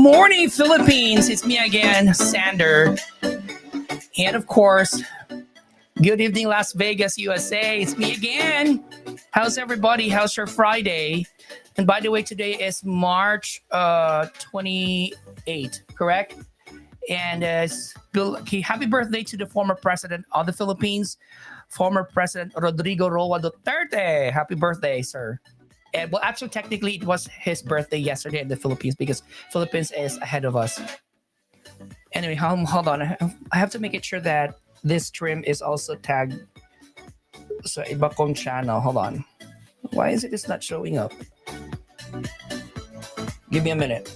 morning, Philippines. It's me again, Sander. And of course, good evening, Las Vegas, USA. It's me again. How's everybody? How's your Friday? And by the way, today is March 28, correct? And happy birthday to the former president of the Philippines, former President Rodrigo Roa Duterte. Happy birthday, sir. And, well, actually, technically, it was his birthday yesterday in the Philippines because Philippines is ahead of us. Anyway, hold on. I have to make it sure that this stream is also tagged sa iba kong channel. Hold on. Why is it not showing up? Give me a minute.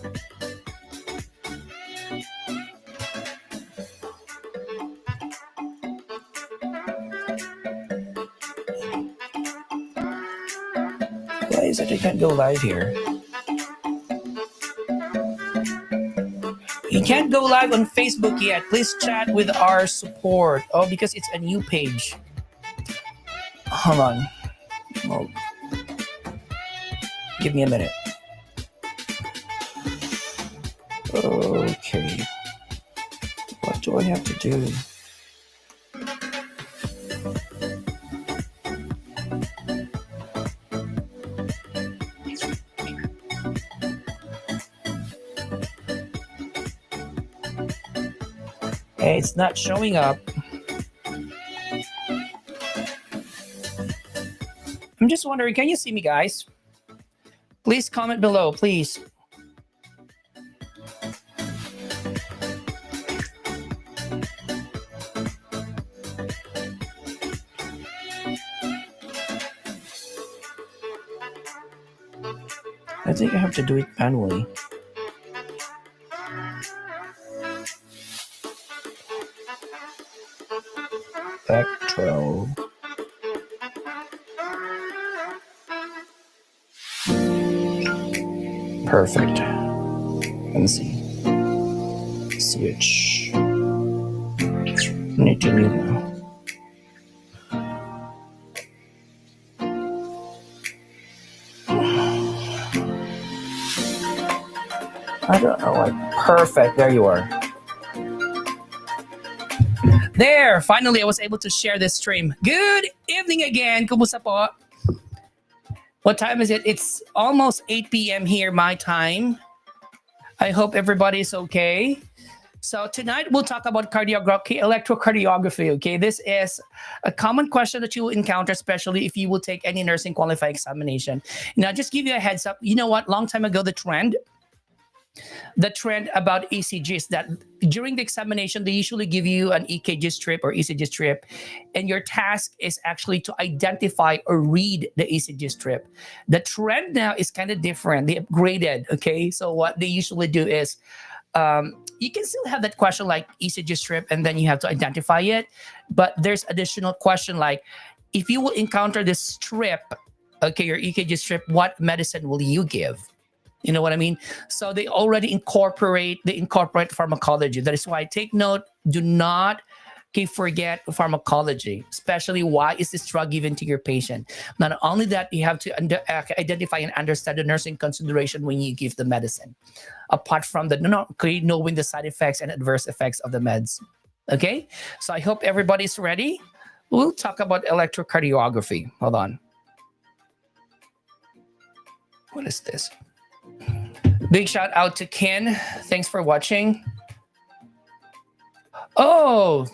Why is it I can't go live here? You can't go live on Facebook yet. Please chat with our support. Oh, because it's a new page. Hold on. Oh. Give me a minute. Okay. What do I have to do? Hey, it's not showing up. I'm just wondering, can you see me, guys? Please comment below, please. I think I have to do it manually. Electro. Perfect. Let's see. Switch. Need to mute now. I don't know why. Perfect. There you are. There, finally I was able to share this stream. Good evening again. Kumusta po? What time is it? It's almost 8 p.m. here, my time. I hope everybody's okay. So tonight we'll talk about electrocardiography, okay? This is a common question that you will encounter, especially if you will take any nursing qualifying examination. Now, just give you a heads up. You know what? Long time ago, the trend about ECGs, that during the examination, they usually give you an EKG strip or ECG strip, and your task is actually to identify or read the ECG strip. The trend now is kind of different. They upgraded, okay? So what they usually do is, you can still have that question like ECG strip, and then you have to identify it, but there's additional question like, if you will encounter this strip, okay, your EKG strip, what medicine will you give? You know what I mean? So they already incorporate pharmacology. That is why take note, do not forget pharmacology, especially why is this drug given to your patient. Not only that, you have to identify and understand the nursing consideration when you give the medicine, apart from the knowing the side effects and adverse effects of the meds. Okay? So I hope everybody's ready. We'll talk about electrocardiography. Hold on. What is this? Big shout out to Ken. Thanks for watching. Oh,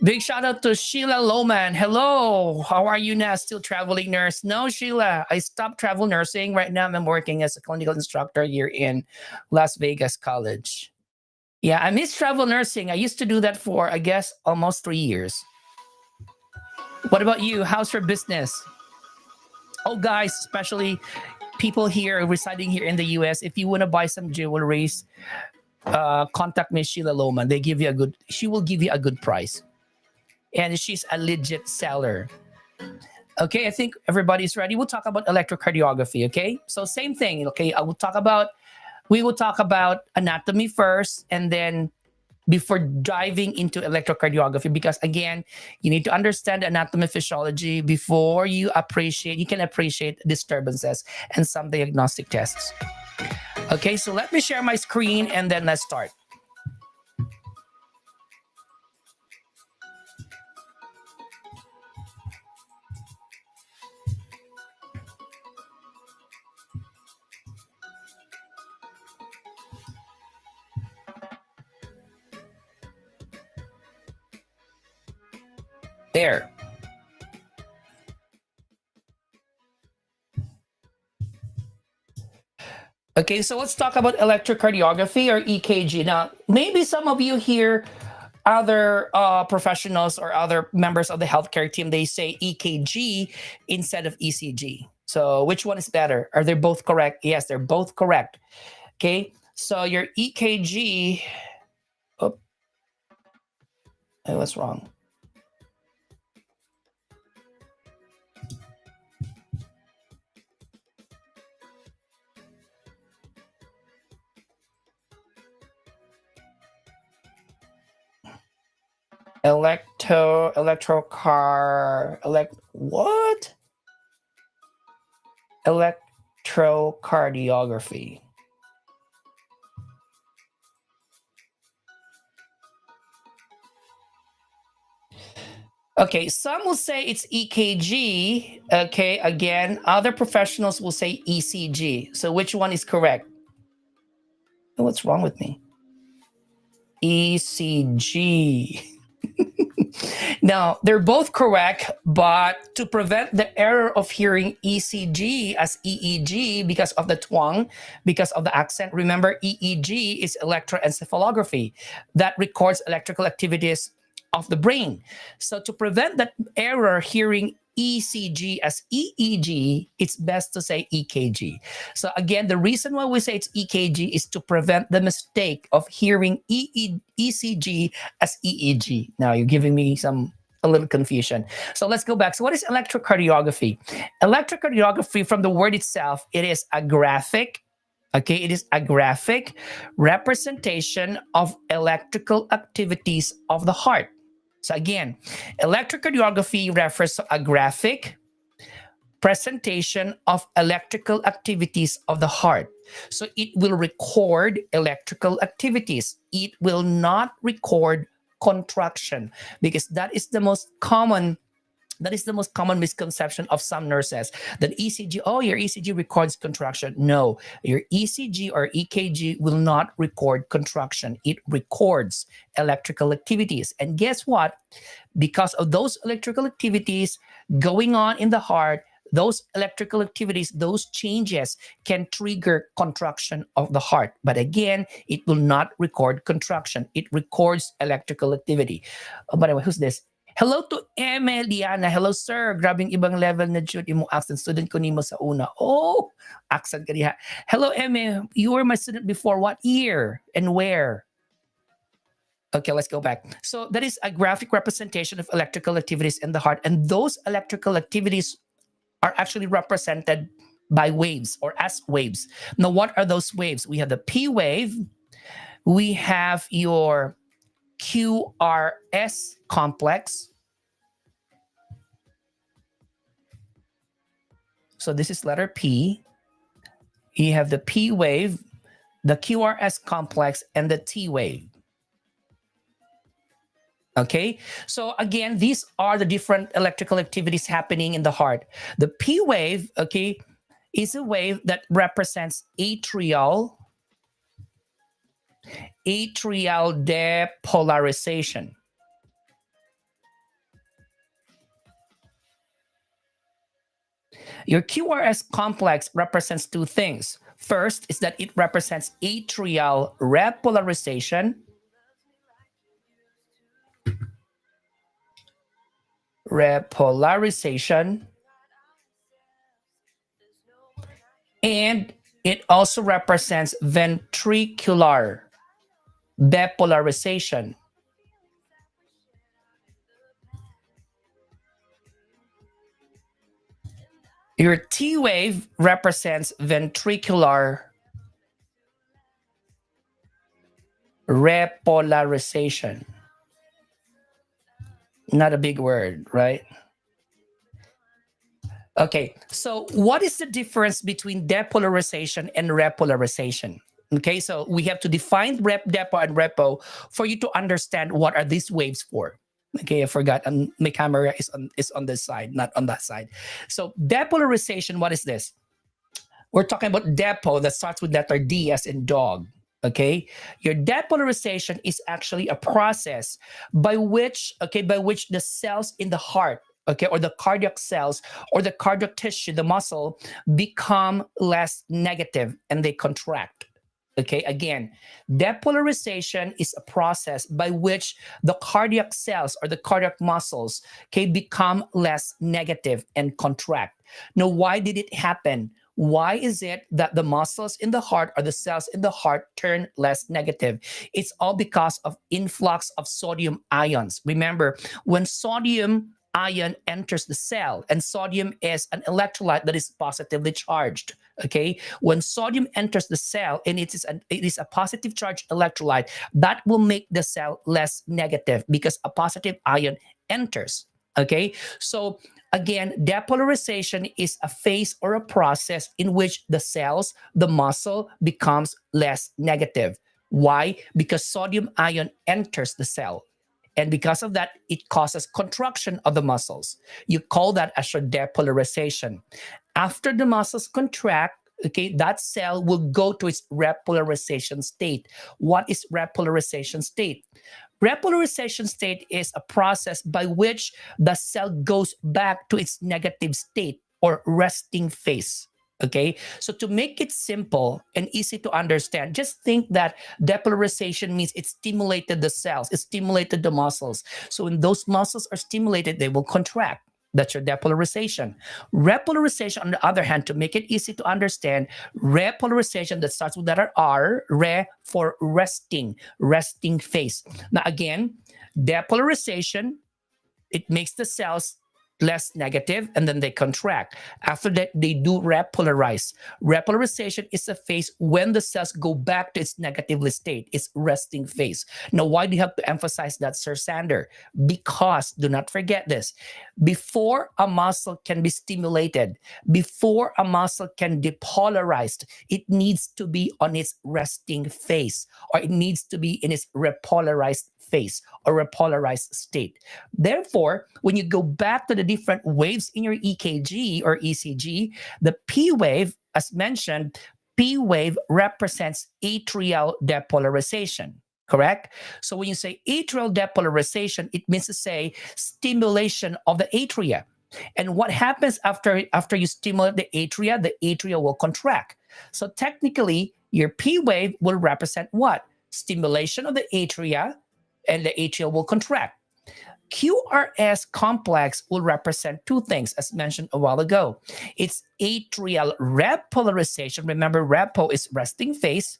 big shout out to Sheila Lohman. Hello. How are you now? Still traveling nurse? No, Sheila. I stopped travel nursing. Right now I'm working as a clinical instructor here in Las Vegas College. Yeah, I miss travel nursing. I used to do that for, I guess, almost 3 years. What about you? How's your business? Oh, guys, especially people here residing here in the US, if you want to buy some jewelries, contact Miss Sheila Lohman. She will give you a good price. And she's a legit seller. Okay, I think everybody's ready. We'll talk about electrocardiography, okay? So same thing, okay? We will talk about anatomy first, and then before diving into electrocardiography, because again, you need to understand anatomy physiology before you can appreciate disturbances and some diagnostic tests. Okay, so let me share my screen and then let's start. There. Okay, so let's talk about electrocardiography or EKG. Now, maybe some of you here, other professionals or other members of the healthcare team, they say EKG instead of ECG. So, which one is better? Are they both correct? Yes, they're both correct. Okay, so your EKG. Oh, I was wrong. What? Electrocardiography. Okay, some will say it's EKG. Okay, again, other professionals will say ECG. So which one is correct? Oh, what's wrong with me? ECG. Now, they're both correct, but to prevent the error of hearing ECG as EEG because of the twang, because of the accent, remember EEG is electroencephalography that records electrical activities of the brain. So to prevent that error hearing ECG as EEG, it's best to say EKG. So again, the reason why we say it's EKG is to prevent the mistake of hearing ECG as EEG. Now you're giving me a little confusion. So let's go back. So what is electrocardiography? Electrocardiography, from the word itself, it is a graphic. Okay, it is a graphic representation of electrical activities of the heart. So again, electrocardiography refers to a graphic presentation of electrical activities of the heart. So it will record electrical activities. It will not record contraction, because that is the most common misconception of some nurses, that ECG, oh, your ECG records contraction. No, your ECG or EKG will not record contraction. It records electrical activities. And guess what? Because of those electrical activities going on in the heart, those electrical activities, those changes can trigger contraction of the heart. But again, it will not record contraction. It records electrical activity. Oh, by the way, who's this? Hello to Emeliana. Hello, sir. Grabing ibang level na jud imong accent. Student ko nimo sa una. Oh, accent ka diha. Hello, Eme. You were my student before. What year and where? Okay, let's go back. So that is a graphic representation of electrical activities in the heart. And those electrical activities are actually represented by waves or as waves. Now, what are those waves? We have the P wave. We have your QRS complex. So this is letter P. You have the P wave, the QRS complex, and the T wave. Okay, so again, these are the different electrical activities happening in the heart. The P wave, okay, is a wave that represents atrial depolarization. Your QRS complex represents two things. First is that it represents atrial repolarization. And it also represents ventricular depolarization. Your T wave represents ventricular repolarization. Not a big word, right? Okay, so what is the difference between depolarization and repolarization? Okay, so we have to define rep, depot, and repo for you to understand what are these waves for. Okay, I forgot, and my camera is on this side, not on that side. So depolarization, what is this? We're talking about depot that starts with letter D as in dog. Okay, your depolarization is actually a process by which the cells in the heart, okay, or the cardiac cells or the cardiac tissue, the muscle, become less negative and they contract. Okay, again, depolarization is a process by which the cardiac cells or the cardiac muscles, okay, become less negative and contract. Now, why did it happen? Why is it that the muscles in the heart or the cells in the heart turn less negative? It's all because of influx of sodium ions. Remember, when sodium ion enters the cell, and sodium is an electrolyte that is positively charged. Okay, when sodium enters the cell and it is a positive charged electrolyte, that will make the cell less negative because a positive ion enters. Okay, so again, depolarization is a phase or a process in which the cells, the muscle, becomes less negative. Why? Because sodium ion enters the cell. And because of that, it causes contraction of the muscles. You call that as your depolarization. After the muscles contract, okay, that cell will go to its repolarization state. What is repolarization state? Repolarization state is a process by which the cell goes back to its negative state or resting phase. Okay, so to make it simple and easy to understand, just think that depolarization means it stimulated the cells, it stimulated the muscles. So when those muscles are stimulated, they will contract. That's your depolarization. Repolarization, on the other hand, to make it easy to understand, repolarization that starts with letter R, re for resting, resting phase. Now again, depolarization, it makes the cells less negative and then they contract. After that, they do repolarize. Repolarization is a phase when the cells go back to its negative state, its resting phase. Now, why do you have to emphasize that, Sir Sander? Because, do not forget this, before a muscle can be stimulated, before a muscle can depolarize, it needs to be on its resting phase, or it needs to be in its repolarized phase or repolarized state. Therefore, when you go back to the different waves in your EKG or ECG, the P wave, as mentioned, P wave represents atrial depolarization. Correct? So when you say atrial depolarization, it means to say stimulation of the atria. And what happens after you stimulate the atria will contract. So technically, your P wave will represent what? Stimulation of the atria, and the atrial will contract. QRS complex will represent two things, as mentioned a while ago. It's atrial repolarization. Remember, repo is resting phase,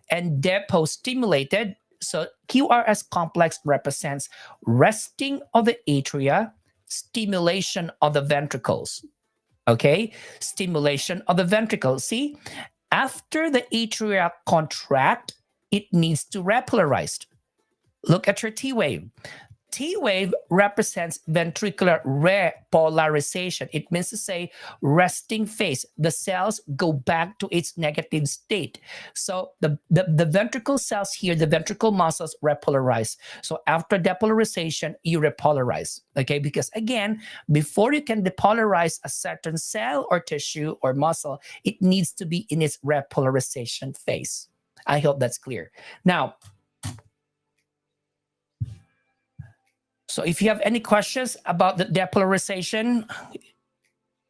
and depo stimulated. So QRS complex represents resting of the atria, stimulation of the ventricles. Okay, stimulation of the ventricles. See, after the atria contract, it needs to repolarize. Look at your T wave. T wave represents ventricular repolarization. It means to say resting phase. The cells go back to its negative state. So the ventricle cells here, the ventricle muscles repolarize. So after depolarization, you repolarize. Okay, because again, before you can depolarize a certain cell or tissue or muscle, it needs to be in its repolarization phase. I hope that's clear. Now, so if you have any questions about the depolarization,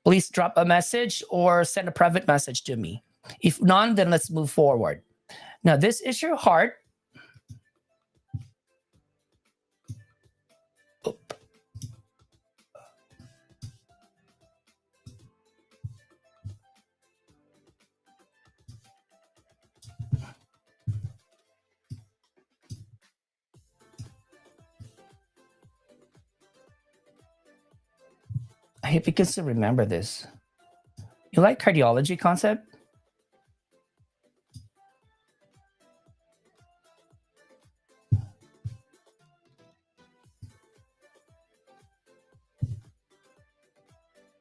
please drop a message or send a private message to me. If none, then let's move forward. Now, this is your heart. I hope you can still remember this. You like cardiology concept?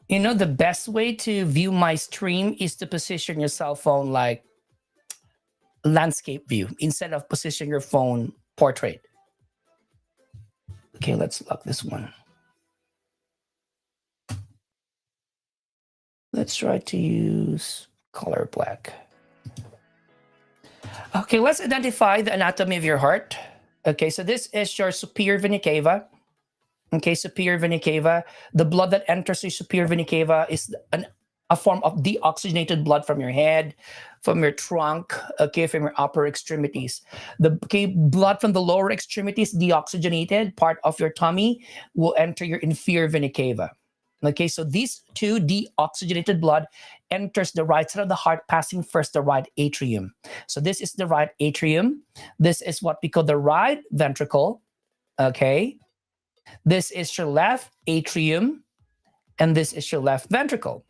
You know, the best way to view my stream is to position your cell phone landscape view instead of positioning your phone portrait. Okay, let's lock this one. Let's try to use color black. Okay, let's identify the anatomy of your heart. Okay, so this is your superior vena cava. Okay, superior vena cava. The blood that enters your superior vena cava is a form of deoxygenated blood from your head, from your trunk, okay, from your upper extremities. The blood from the lower extremities, deoxygenated part of your tummy, will enter your inferior vena cava. Okay, so these two deoxygenated blood enters the right side of the heart, passing first the right atrium. So this is the right atrium. This is what we call the right ventricle. Okay, this is your left atrium, and this is your left ventricle.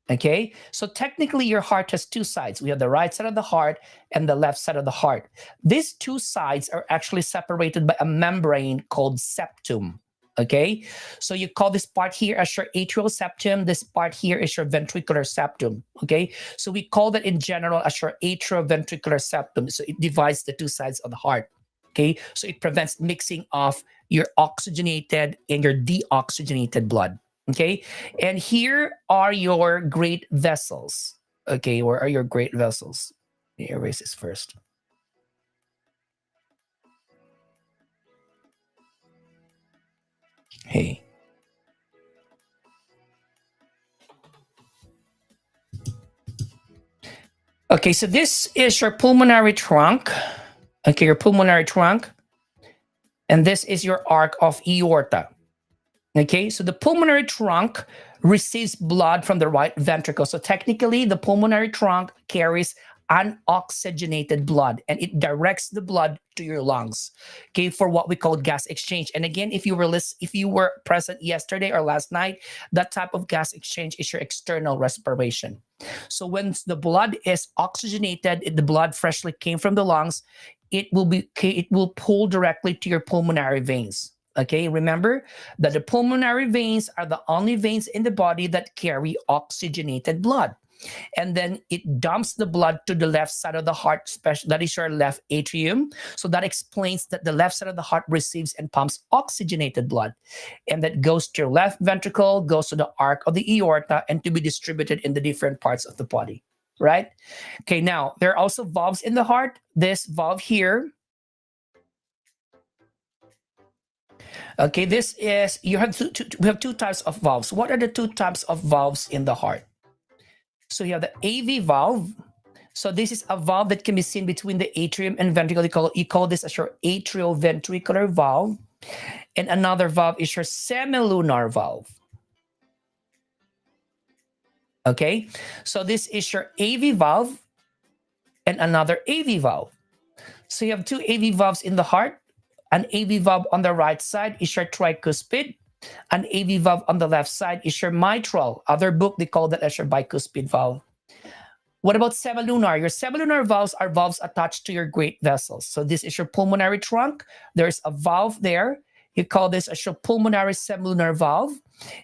Okay, so technically your heart has two sides. We have the right side of the heart and the left side of the heart. These two sides are actually separated by a membrane called septum. Okay, so you call this part here as your atrial septum. This part here is your ventricular septum. Okay, so we call that in general as your atrioventricular septum. So it divides the two sides of the heart. Okay, so it prevents mixing of your oxygenated and your deoxygenated blood. Okay, and here are your great vessels. Okay, where are your great vessels? Let me erase this first. Hey. Okay, so this is your pulmonary trunk. Okay, your pulmonary trunk. And this is your arc of aorta. Okay, so the pulmonary trunk receives blood from the right ventricle. So technically, the pulmonary trunk carries unoxygenated blood, and it directs the blood to your lungs. Okay, for what we call gas exchange. And again, if you were present yesterday or last night, that type of gas exchange is your external respiration. So when the blood is oxygenated, the blood freshly came from the lungs, it will pull directly to your pulmonary veins. Okay, remember that the pulmonary veins are the only veins in the body that carry oxygenated blood. And then it dumps the blood to the left side of the heart, that is your left atrium. So that explains that the left side of the heart receives and pumps oxygenated blood. And that goes to your left ventricle, goes to the arc of the aorta, and to be distributed in the different parts of the body, right? Okay, now there are also valves in the heart. This valve here, okay, this is, we have two types of valves. What are the two types of valves in the heart? So you have the AV valve. So this is a valve that can be seen between the atrium and ventricle. You call this as your atrioventricular valve. And another valve is your semilunar valve. Okay, so this is your AV valve and another AV valve. So you have two AV valves in the heart. An AV valve on the right side is your tricuspid. An AV valve on the left side is your mitral. Other book, they call that as your bicuspid valve. What about semilunar? Your semilunar valves are valves attached to your great vessels. So this is your pulmonary trunk. There's a valve there. You call this as your pulmonary semilunar valve.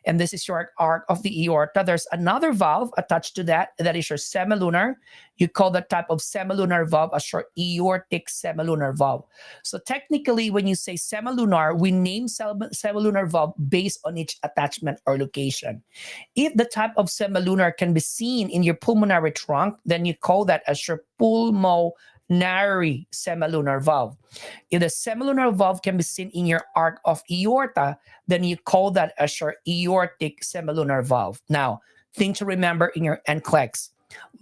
And this is your arc of the aorta. There's another valve attached to that. That is your semilunar. You call that type of semilunar valve as your aortic semilunar valve. So technically, when you say semilunar, we name semilunar valve based on its attachment or location. If the type of semilunar can be seen in your pulmonary trunk, then you call that as your pulmonary semilunar valve. If the semilunar valve can be seen in your arc of aorta, then you call that as your aortic semilunar valve. Now, thing to remember in your NCLEX,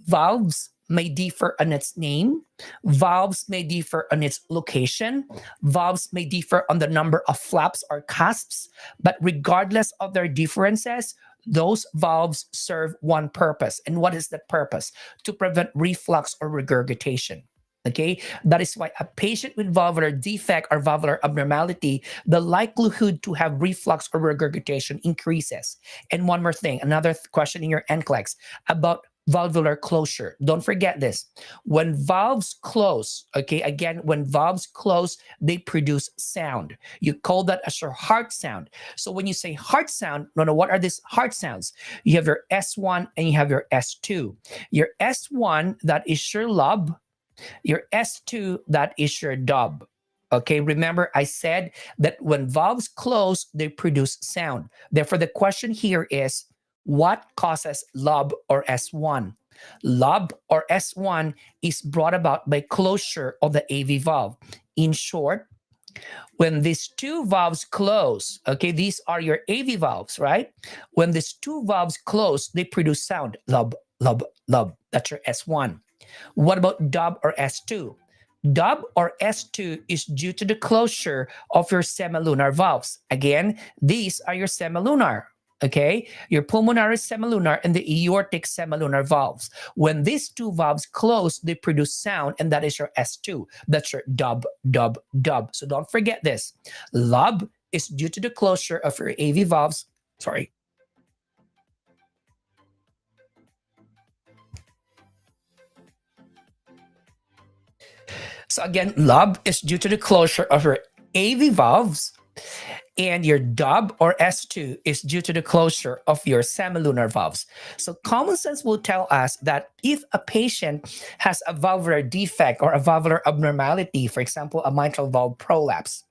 valves may differ on its name, valves may differ on its location, valves may differ on the number of flaps or cusps, but regardless of their differences, those valves serve one purpose. And what is that purpose? To prevent reflux or regurgitation. Okay, that is why a patient with valvular defect or valvular abnormality, the likelihood to have reflux or regurgitation increases. And one more thing, another question in your NCLEX about valvular closure. Don't forget this. When valves close, okay, again, when valves close, they produce sound. You call that as your heart sound. So when you say heart sound, no, what are these heart sounds? You have your S1 and you have your S2. Your S1, that is your lub. Your S2, that is your dub. Okay, remember I said that when valves close, they produce sound. Therefore, the question here is what causes lub or S1? Lub or S1 is brought about by closure of the AV valve. In short, when these two valves close, okay, these are your AV valves, right? When these two valves close, they produce sound. Lub, lub, lub. That's your S1. What about dub or S2? Dub or S2 is due to the closure of your semilunar valves. Again, these are your semilunar, okay? Your pulmonary semilunar and the aortic semilunar valves. When these two valves close, they produce sound, and that is your S2. That's your dub, dub, dub. So don't forget this. Lub is due to the closure of your AV valves. Sorry. So again, lub is due to the closure of your AV valves, and your dub or S2 is due to the closure of your semilunar valves. So common sense will tell us that if a patient has a valvular defect or a valvular abnormality, for example, a mitral valve prolapse,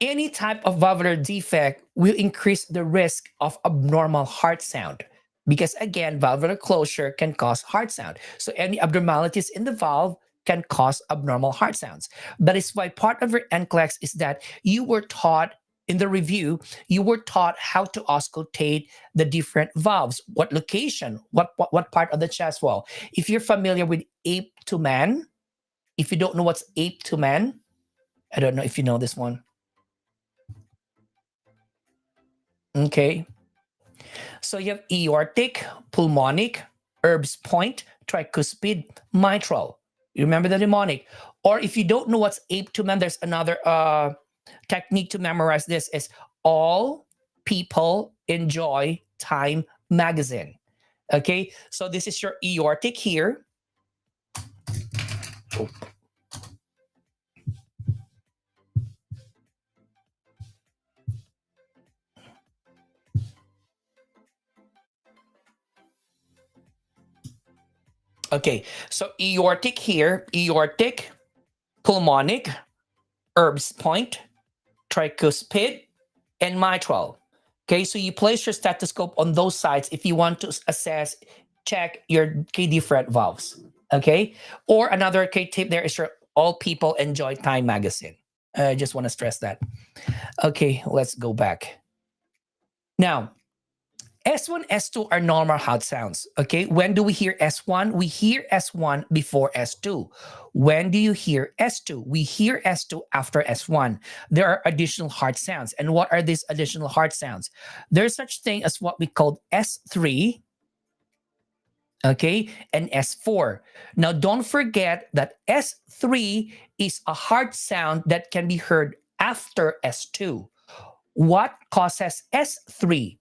any type of valvular defect will increase the risk of abnormal heart sound, because again, valvular closure can cause heart sound. So any abnormalities in the valve can cause abnormal heart sounds. That is why part of your NCLEX is that you were taught in the review, you were taught how to auscultate the different valves, what location, what part of the chest wall. If you're familiar with ape to man, if you don't know what's ape to man, I don't know if you know this one. Okay. So you have aortic, pulmonic, Erb's point, tricuspid, mitral. You remember the mnemonic. Or if you don't know what's ape to man, there's another technique to memorize this is all people enjoy Time magazine. Okay, so this is your aortic here. Oh, okay, so aortic here, aortic, pulmonic, Erb's point, tricuspid, and mitral. Okay, so you place your stethoscope on those sides if you want to assess, check your different valves. Okay, or another tip there is your all people enjoy Time magazine. I just want to stress that. Okay, let's go back. Now, S1, S2 are normal heart sounds. Okay, when do we hear S1? We hear S1 before S2. When do you hear S2? We hear S2 after S1. There are additional heart sounds. And what are these additional heart sounds? There's such thing as what we call S3, okay, and S4. Now, don't forget that S3 is a heart sound that can be heard after S2. What causes S3?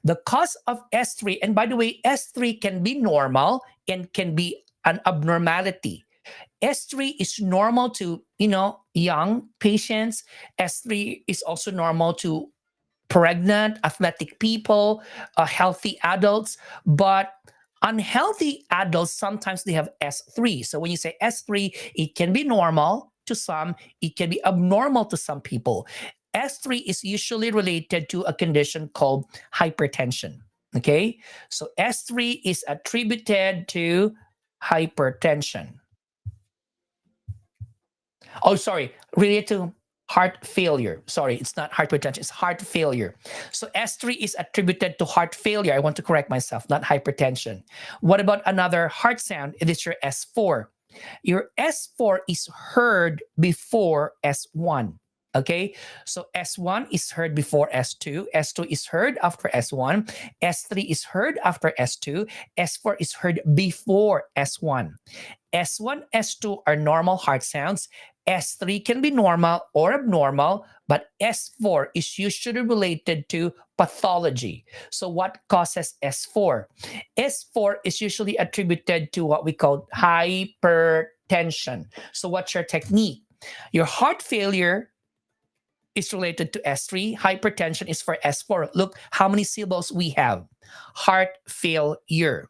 The cause of S3, and by the way, S3 can be normal and can be an abnormality. S3 is normal to, young patients. S3 is also normal to pregnant, athletic people, healthy adults, but unhealthy adults sometimes they have S3. So when you say S3, it can be normal to some, it can be abnormal to some people. S3 is usually related to a condition called hypertension. Okay, so S3 is attributed to hypertension. Oh, sorry, related to heart failure. Sorry, it's not hypertension, it's heart failure. So S3 is attributed to heart failure. I want to correct myself, not hypertension. What about another heart sound? It is your S4. Your S4 is heard before S1. Okay, so S1 is heard before S2, S2 is heard after S1, S3 is heard after S2, S4 is heard before S1. S1, S2 are normal heart sounds. S3 can be normal or abnormal, but S4 is usually related to pathology. So, what causes S4? S4 is usually attributed to what we call hypertension. So, what's your technique? Your heart failure is related to S3, hypertension is for S4. Look how many syllables we have. Heart failure.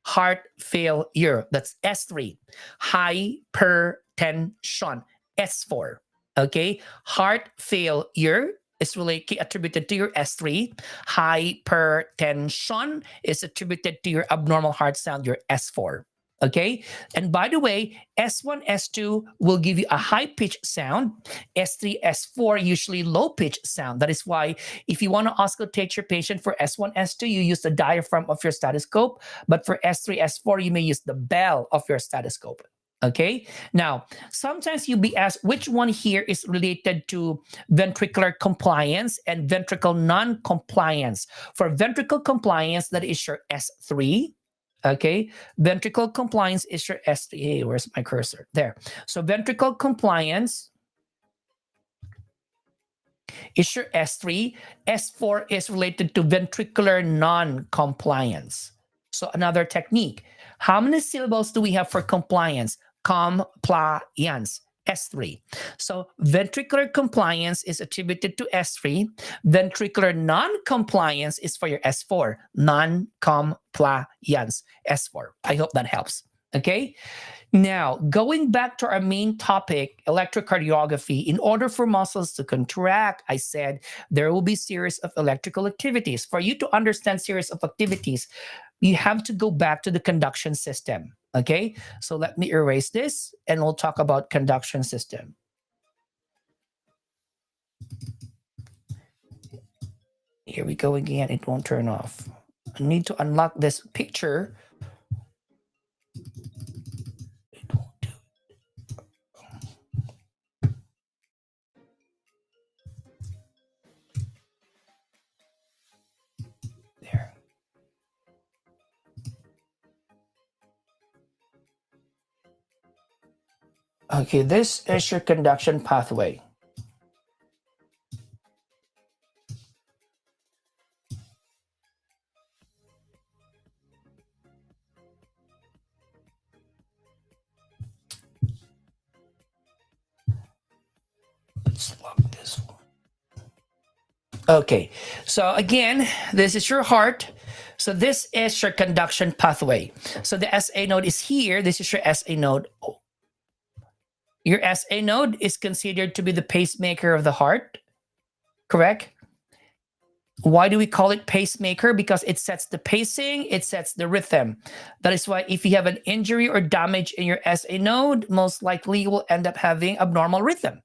heart failure. That's S3. Hypertension, S4. Okay, heart failure is really attributed to your S3. Hypertension is attributed to your abnormal heart sound, your S4. Okay, and by the way, S1, S2 will give you a high pitch sound. S3, S4 usually low pitch sound. That is why if you want to auscultate your patient for S1, S2, you use the diaphragm of your stethoscope. But for S3, S4, you may use the bell of your stethoscope. Okay. Now, sometimes you'll be asked which one here is related to ventricular compliance and ventricle non-compliance. For ventricle compliance, that is your S3. Okay. Ventricle compliance is your S3. Hey, where's my cursor? There. So ventricle compliance is your S3. S4 is related to ventricular non-compliance. So another technique. How many syllables do we have for compliance? Compliance, S3. So ventricular compliance is attributed to S3. Ventricular non-compliance is for your S4. Non-compliance, S4. I hope that helps. Okay. Now, going back to our main topic, electrocardiography, in order for muscles to contract, I said there will be series of electrical activities. For you to understand series of activities, you have to go back to the conduction system. Okay, so let me erase this and we'll talk about conduction system. Here we go again. It won't turn off. I need to unlock this picture. It won't do it. There. Okay, this is your conduction pathway. Let's lock this one. Okay, so again, this is your heart. So this is your conduction pathway. So the SA node is here. This is your SA node. Your SA node is considered to be the pacemaker of the heart, correct? Why do we call it pacemaker? Because it sets the pacing, it sets the rhythm. That is why if you have an injury or damage in your SA node, most likely you will end up having abnormal rhythm.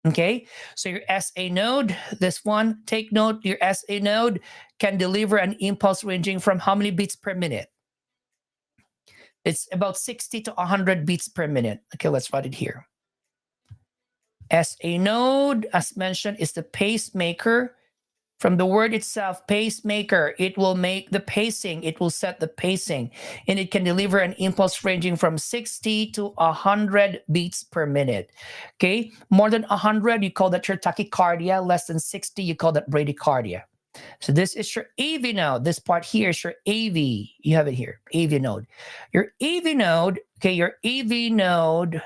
Okay, so your SA node, this one, take note, your SA node can deliver an impulse ranging from how many beats per minute? It's about 60 to 100 beats per minute. Okay, let's write it here. SA node, as mentioned, is the pacemaker. From the word itself, pacemaker, it will make the pacing, it will set the pacing, and it can deliver an impulse ranging from 60 to 100 beats per minute. Okay, more than 100, you call that your tachycardia. Less than 60, you call that bradycardia. So this is your AV node. This part here is your AV. You have it here, AV node. Your AV node, okay, your AV node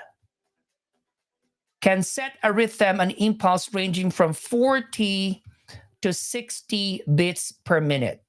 can set a rhythm, an impulse ranging from 40 to 60 beats per minute.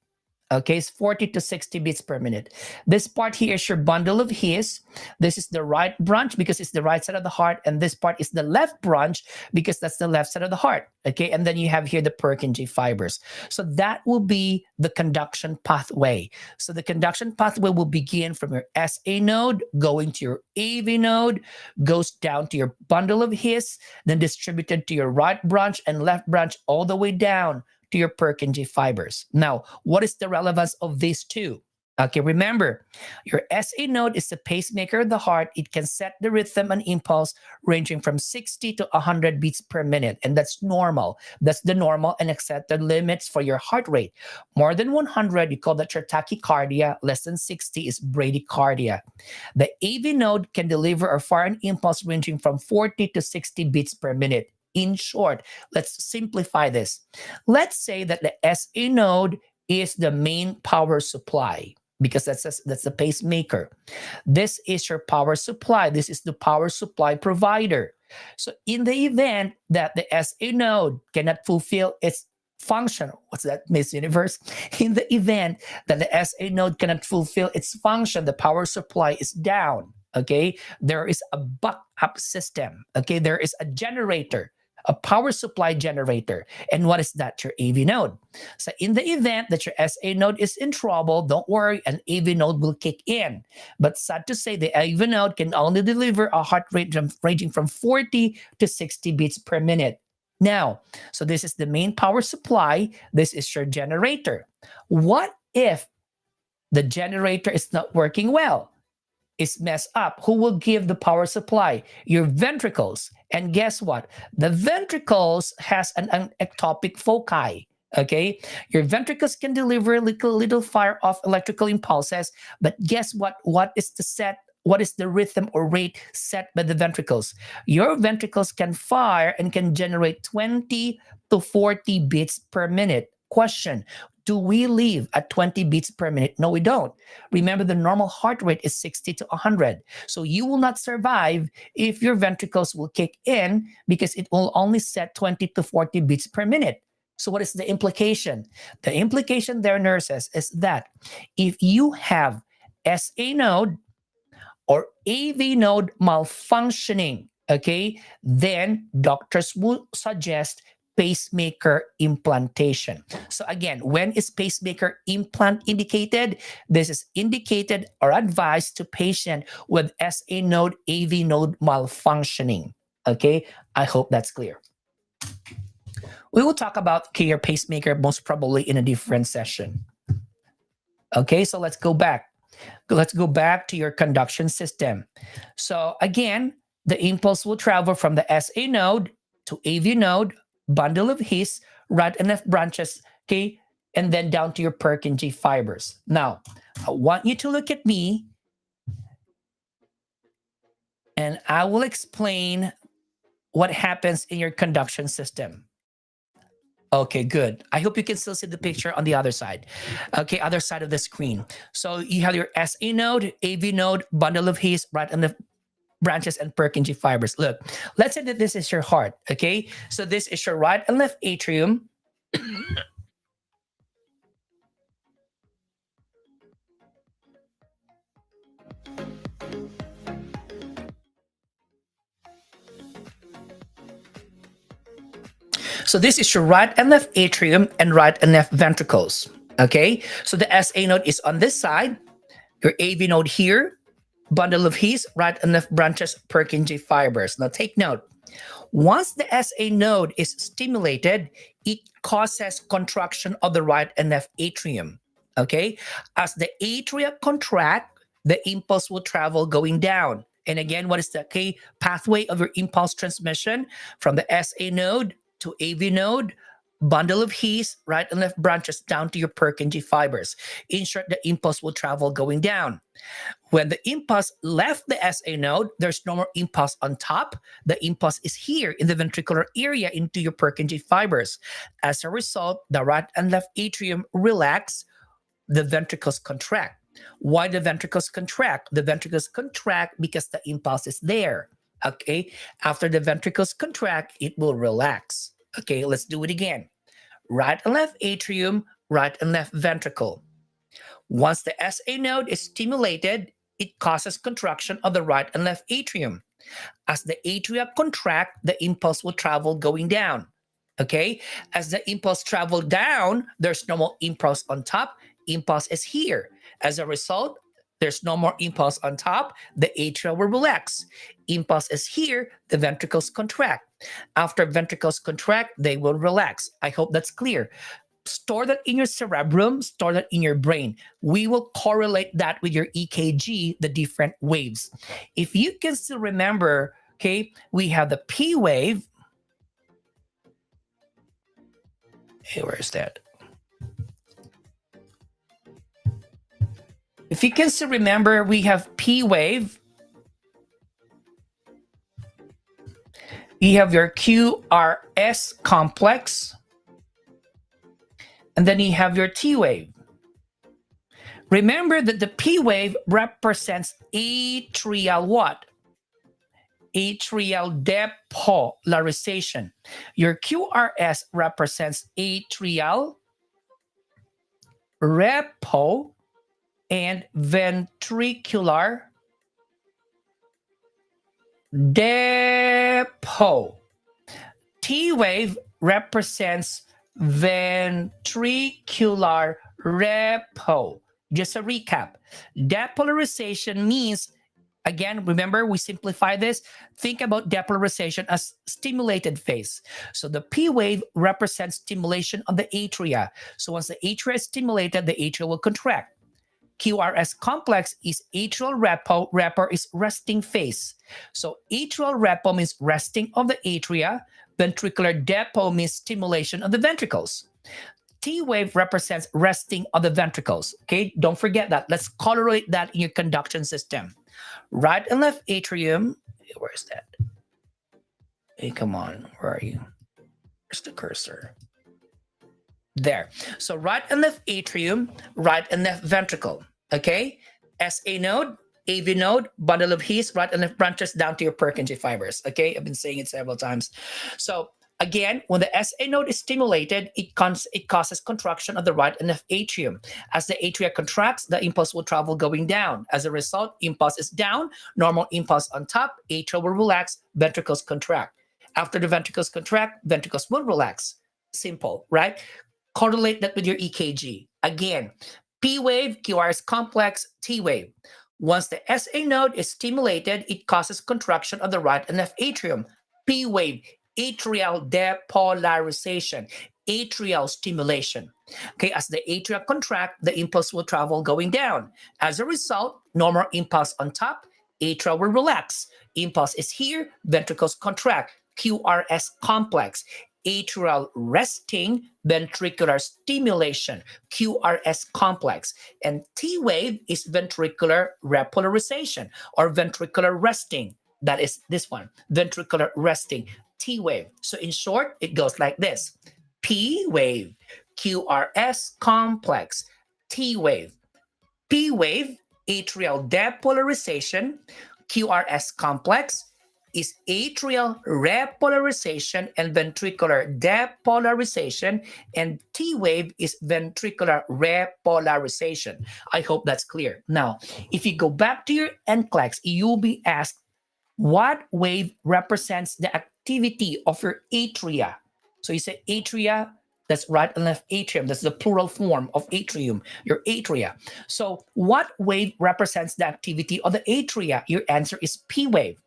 Okay, it's 40 to 60 beats per minute. This part here is your bundle of His. This is the right branch because it's the right side of the heart, and this part is the left branch because that's the left side of the heart. Okay, and then you have here the Purkinje fibers. So that will be the conduction pathway. So the conduction pathway will begin from your SA node, going to your AV node, goes down to your bundle of His, then distributed to your right branch and left branch all the way down to your Purkinje fibers. Now, what is the relevance of these two? Okay, remember, your SA node is the pacemaker of the heart. It can set the rhythm and impulse ranging from 60 to 100 beats per minute, and that's normal. That's the normal and accepted limits for your heart rate. More than 100, you call that your tachycardia. Less than 60 is bradycardia. The AV node can deliver or fire an impulse ranging from 40 to 60 beats per minute. In short, let's simplify this. Let's say that the SA node is the main power supply because that's the pacemaker. This is your power supply. This is the power supply provider. So in the event that the SA node cannot fulfill its function. What's that, Miss Universe? In the event that the SA node cannot fulfill its function, the power supply is down. Okay, there is a backup system. Okay, there is a generator, a power supply generator. And what is that? Your AV node. So in the event that your SA node is in trouble, don't worry, an AV node will kick in. But sad to say, the AV node can only deliver a heart rate ranging from 40 to 60 beats per minute. Now, so this is the main power supply. This is your generator. What if the generator is not working well? Is messed up? Who will give the power supply? Your ventricles. And guess what? The ventricles has an ectopic foci. Okay, your ventricles can deliver little fire off electrical impulses, but guess what? What is the rhythm or rate set by the ventricles? Your ventricles can fire and can generate 20 to 40 beats per minute. Question: do we live at 20 beats per minute? No, we don't. Remember, the normal heart rate is 60 to 100. So you will not survive if your ventricles will kick in, because it will only set 20 to 40 beats per minute. So what is the implication? The implication there, nurses, is that if you have SA node or AV node malfunctioning, okay, then doctors will suggest pacemaker implantation. So again, when is pacemaker implant indicated? This is indicated or advised to patient with SA node, AV node malfunctioning. Okay, I hope that's clear. We will talk about your pacemaker most probably in a different session. Okay, so let's go back. Let's go back to your conduction system. So again, the impulse will travel from the SA node to AV node, bundle of His, right and left branches, okay, and then down to your Purkinje fibers. Now, I want you to look at me, and I will explain what happens in your conduction system. Okay, good. I hope you can still see the picture on the other side. Okay, other side of the screen. So you have your SA node, AV node, bundle of His, right and left branches, and Purkinje fibers. Look, let's say that this is your heart, okay? So this is your right and left atrium. So this is your right and left atrium and right and left ventricles, okay? So the SA node is on this side, your AV node here, bundle of His, right and left branches, Purkinje fibers. Now take note, once the SA node is stimulated, it causes contraction of the right and left atrium, okay? As the atria contract, the impulse will travel going down. And again, what is the pathway of your impulse transmission? From the SA node to AV node, bundle of His, right and left branches, down to your Purkinje fibers. In short, the impulse will travel going down. When the impulse left the SA node, there's no more impulse on top. The impulse is here in the ventricular area into your Purkinje fibers. As a result, the right and left atrium relax, the ventricles contract. Why the ventricles contract? The ventricles contract because the impulse is there. Okay, after the ventricles contract, it will relax. Okay, let's do it again. Right and left atrium, right and left ventricle. Once the SA node is stimulated, it causes contraction of the right and left atrium. As the atria contract, the impulse will travel going down. Okay, as the impulse travel down, there's no more impulse on top. Impulse is here. As a result, there's no more impulse on top. The atria will relax. Impulse is here. The ventricles contract. After ventricles contract, they will relax. I hope that's clear. Store that in your cerebrum, store that in your brain. We will correlate that with your EKG, the different waves. If you can still remember, okay, we have the P wave. Hey, where is that? If you can still remember, we have P wave. You have your QRS complex. And then you have your T wave. Remember that the P wave represents atrial what? atrial depolarization. Your QRS represents atrial, repo, and ventricular depo. T wave represents ventricular repo. Just a recap. Depolarization means, again, remember, we simplify this. Think about depolarization as stimulated phase. So the P wave represents stimulation of the atria. So once the atria is stimulated, the atria will contract. QRS complex is atrial repo. Repo is resting phase. So atrial repo means resting of the atria. Ventricular depo means stimulation of the ventricles. T wave represents resting of the ventricles. Okay, don't forget that. Let's correlate that in your conduction system. Right and left atrium. Where's that? Hey, come on. Where are you? Where's the cursor? There. So right and left atrium, right and left ventricle. Okay? SA node, AV node, bundle of His, right and left branches down to your Purkinje fibers. Okay? I've been saying it several times. So again, when the SA node is stimulated, it causes contraction of the right and left atrium. As the atria contracts, the impulse will travel going down. As a result, impulse is down, normal impulse on top, atria will relax, ventricles contract. After the ventricles contract, ventricles will relax. Simple, right? Correlate that with your EKG. Again, P wave, QRS complex, T wave. Once the SA node is stimulated, it causes contraction of the right and left atrium. P wave, atrial depolarization, atrial stimulation. Okay, as the atria contract, the impulse will travel going down. As a result, normal impulse on top, atria will relax. Impulse is here, ventricles contract. QRS complex, atrial resting, ventricular stimulation, QRS complex. And T wave is ventricular repolarization or ventricular resting. That is this one, ventricular resting, T wave. So in short, it goes like this: P wave, QRS complex, T wave. P wave, atrial depolarization, QRS complex is atrial repolarization and ventricular depolarization, and T wave is ventricular repolarization. I hope that's clear. Now, if you go back to your NCLEX, you'll be asked, what wave represents the activity of your atria? So you say atria, that's right and left atrium. That's the plural form of atrium, your atria. So what wave represents the activity of the atria? Your answer is P wave,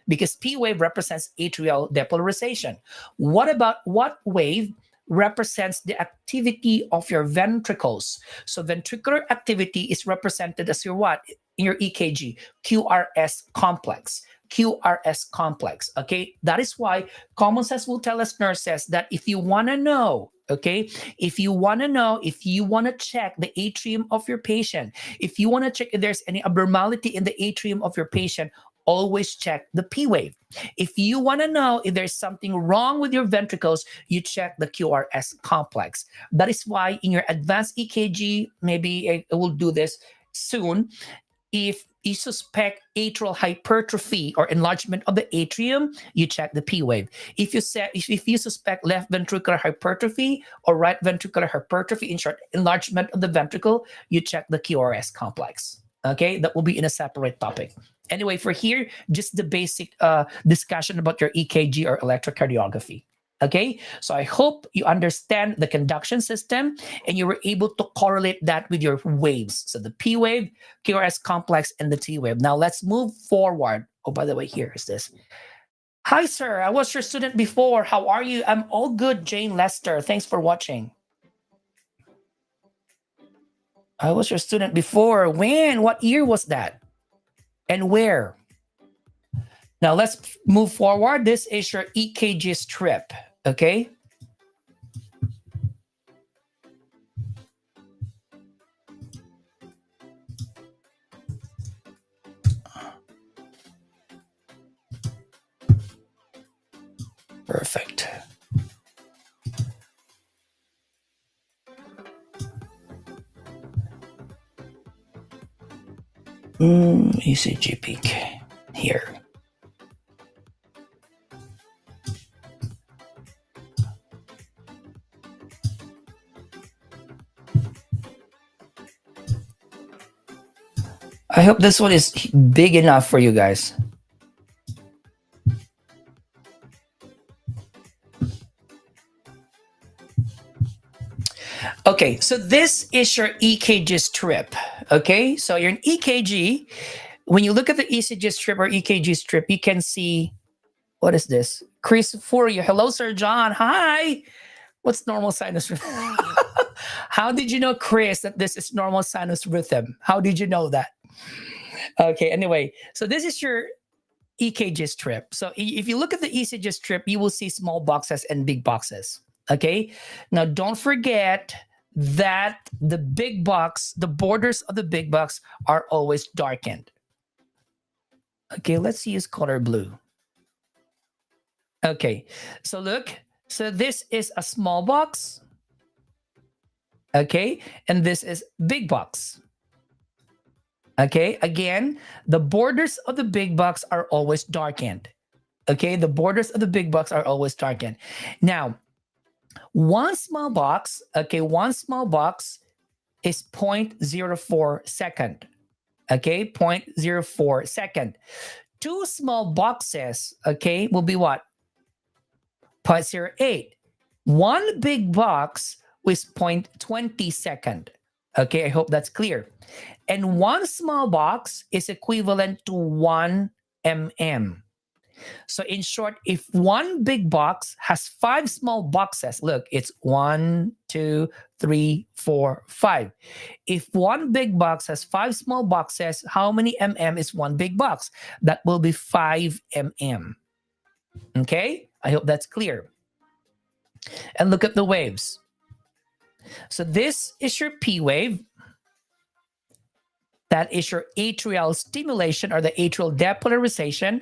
because P wave represents atrial depolarization. What about what wave represents the activity of your ventricles? So ventricular activity is represented as your what? In your EKG, QRS complex. QRS complex. Okay, that is why common sense will tell us nurses that if you want to know, okay, if you want to check the atrium of your patient, if you want to check if there's any abnormality in the atrium of your patient, always check the P wave. If you want to know if there's something wrong with your ventricles, you check the QRS complex. That is why in your advanced EKG, maybe I will do this soon, if you suspect atrial hypertrophy or enlargement of the atrium, you check the P wave. If you suspect left ventricular hypertrophy or right ventricular hypertrophy, in short, enlargement of the ventricle, you check the QRS complex. Okay, that will be in a separate topic. Anyway, for here, just the basic discussion about your EKG or electrocardiography. Okay, so I hope you understand the conduction system and you were able to correlate that with your waves. So the P wave, QRS complex, and the T wave. Now let's move forward. Oh, by the way, here is this. Hi, sir. I was your student before. How are you? I'm all good, Jane Lester. Thanks for watching. I was your student before. When? What year was that? And where? Now let's move forward. This is your EKG strip, okay? Perfect. ECG peak here. I hope this one is big enough for you guys. Okay, so this is your EKG strip. Okay, so you're an EKG. When you look at the ECG strip or EKG strip, you can see, what is this? Chris Furio. Hello, Sir John. Hi. What's normal sinus rhythm? How did you know, Chris, that this is normal sinus rhythm? How did you know that? Okay, anyway, so this is your EKG strip. So if you look at the ECG strip, you will see small boxes and big boxes. Okay, now don't forget that the big box, the borders of the big box are always darkened. Okay, let's use color blue. Okay, so look, so this is a small box. Okay, and this is big box. Okay, again, the borders of the big box are always darkened. Okay, the borders of the big box are always darkened. Now, one small box, okay, one small box is 0.04 second. Okay, 0.04 second. Two small boxes, okay, will be what? 0.08. One big box with 0.20 second. Okay, I hope that's clear. And one small box is equivalent to 1 mm. So in short, if one big box has 5 small boxes, look, it's 1, 2, 3, 4, 5. If one big box has 5 small boxes, how many mm is one big box? That will be 5 mm. Okay, I hope that's clear. And look at the waves. So this is your P wave. That is your atrial stimulation or the atrial depolarization.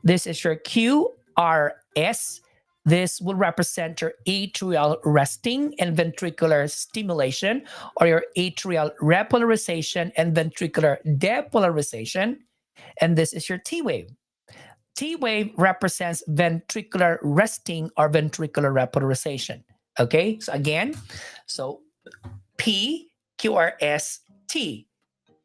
This is your QRS. This will represent your atrial resting and ventricular stimulation, or your atrial repolarization and ventricular depolarization. And this is your T wave. T wave represents ventricular resting or ventricular repolarization. Okay, so again, so P, QRS, T.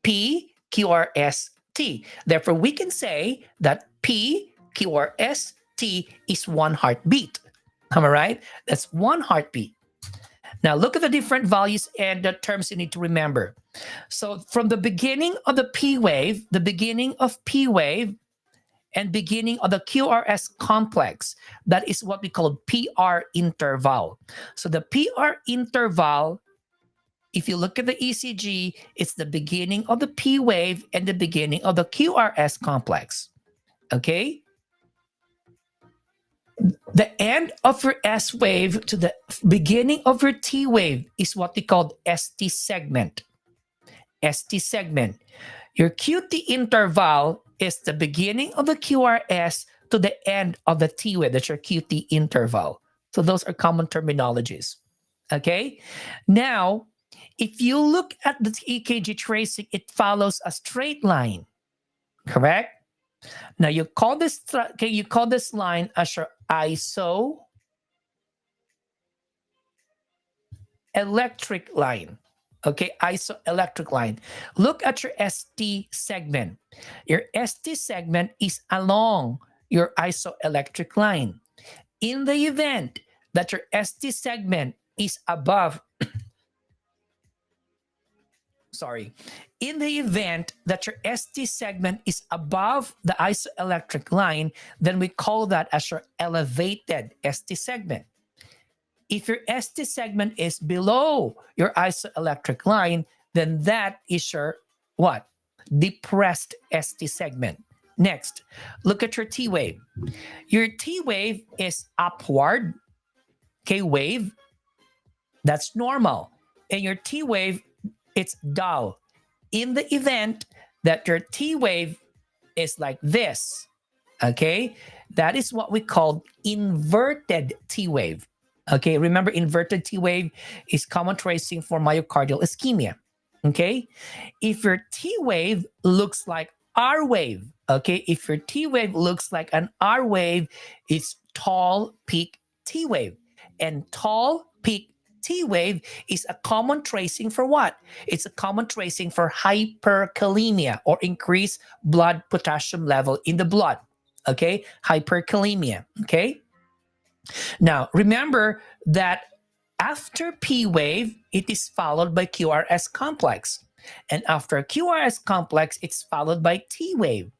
P, QRS, T. Therefore, we can say that P, QRS, T is one heartbeat. Am I right? That's one heartbeat. Now, look at the different values and the terms you need to remember. So, from the beginning of the P wave, the beginning of P wave, and beginning of the QRS complex, that is what we call PR interval. So, the PR interval, if you look at the ECG, it's the beginning of the P wave and the beginning of the QRS complex. Okay? The end of your S wave to the beginning of your T wave is what we call ST segment. ST segment. Your QT interval is the beginning of the QRS to the end of the T wave. That's your QT interval. So those are common terminologies. Okay? Now, if you look at the EKG tracing, it follows a straight line, correct? Now you call this line as your isoelectric line. Okay, isoelectric line. Look at your ST segment. Your ST segment is along your isoelectric line. In the event that your ST segment is above in the event that your ST segment is above the isoelectric line, then we call that as your elevated ST segment. If your ST segment is below your isoelectric line, then that is your what? Depressed ST segment. Next, look at your T wave. Your T wave is upward, okay, wave. That's normal. And your T wave, it's dull. In the event that your T wave is like this, okay, that is what we call inverted T wave. Okay, remember inverted T wave is common tracing for myocardial ischemia. Okay, if your T wave looks like R wave, okay, if your T wave looks like an R wave, it's tall peak T wave. And tall peak T wave is a common tracing for what? It's a common tracing for hyperkalemia, or increased blood potassium level in the blood. Okay, hyperkalemia. Okay, now remember that after P wave, it is followed by QRS complex. And after QRS complex, it's followed by T wave.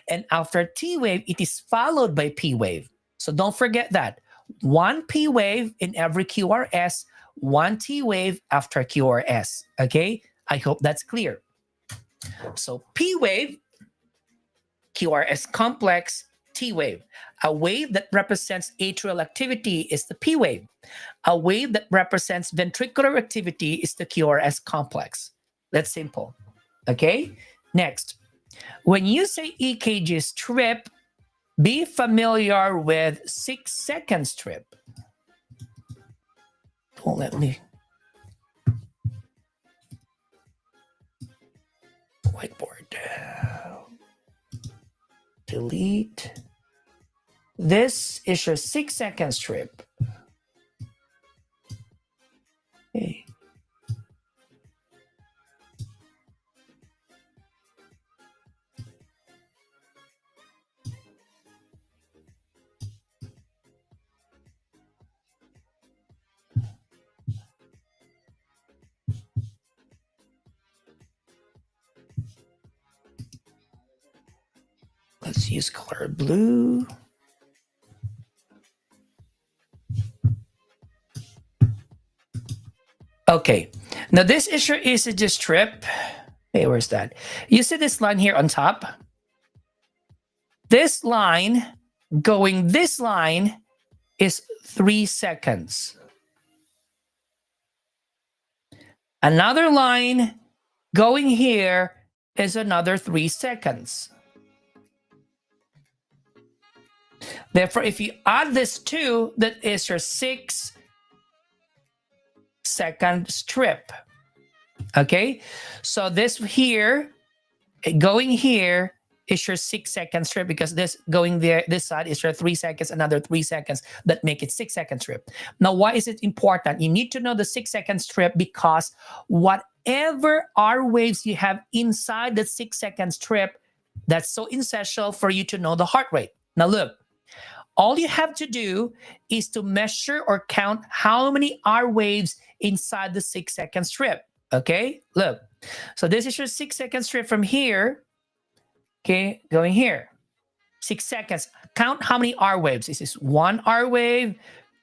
And after T wave, it is followed by P wave. So don't forget that. One P wave in every QRS, one T wave after QRS. Okay? I hope that's clear. So P wave, QRS complex, T wave. A wave that represents atrial activity is the P wave. A wave that represents ventricular activity is the QRS complex. That's simple. Okay? Next, when you say EKG strip, be familiar with 6-second strip. Don't let me. Whiteboard. Delete. This is your 6-second strip. Okay. Let's use color blue. Okay, now this is your ECG strip. Hey, where's that? You see this line here on top? This line going this line is 3 seconds. Another line going here is another 3 seconds. Therefore, if you add this two, that is your 6-second strip. Okay, so this here going here is your 6-second strip, because this going there, this side is your 3 seconds, another 3 seconds, that make it 6-second strip. Now, why is it important? You need to know the 6-second strip, because whatever R waves you have inside the 6-second strip, that's so essential for you to know the heart rate. Now look, all you have to do is to measure or count how many R waves inside the 6-second strip. Okay, look. So this is your 6-second strip from here. Okay, going here. 6 seconds. Count how many R waves. This is 1 R wave,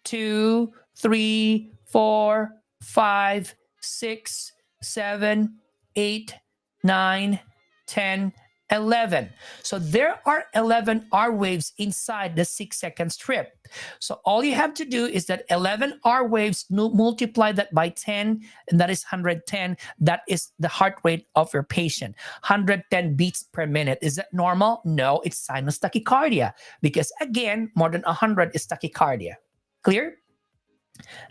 2, 3, 4, 5, 6, 7, 8, 9, 10, 11. So there are 11 R waves inside the 6-second strip. So all you have to do is that 11 R waves, multiply that by 10, and that is 110. That is the heart rate of your patient. 110 beats per minute. Is that normal? No, it's sinus tachycardia, because again, more than 100 is tachycardia. Clear?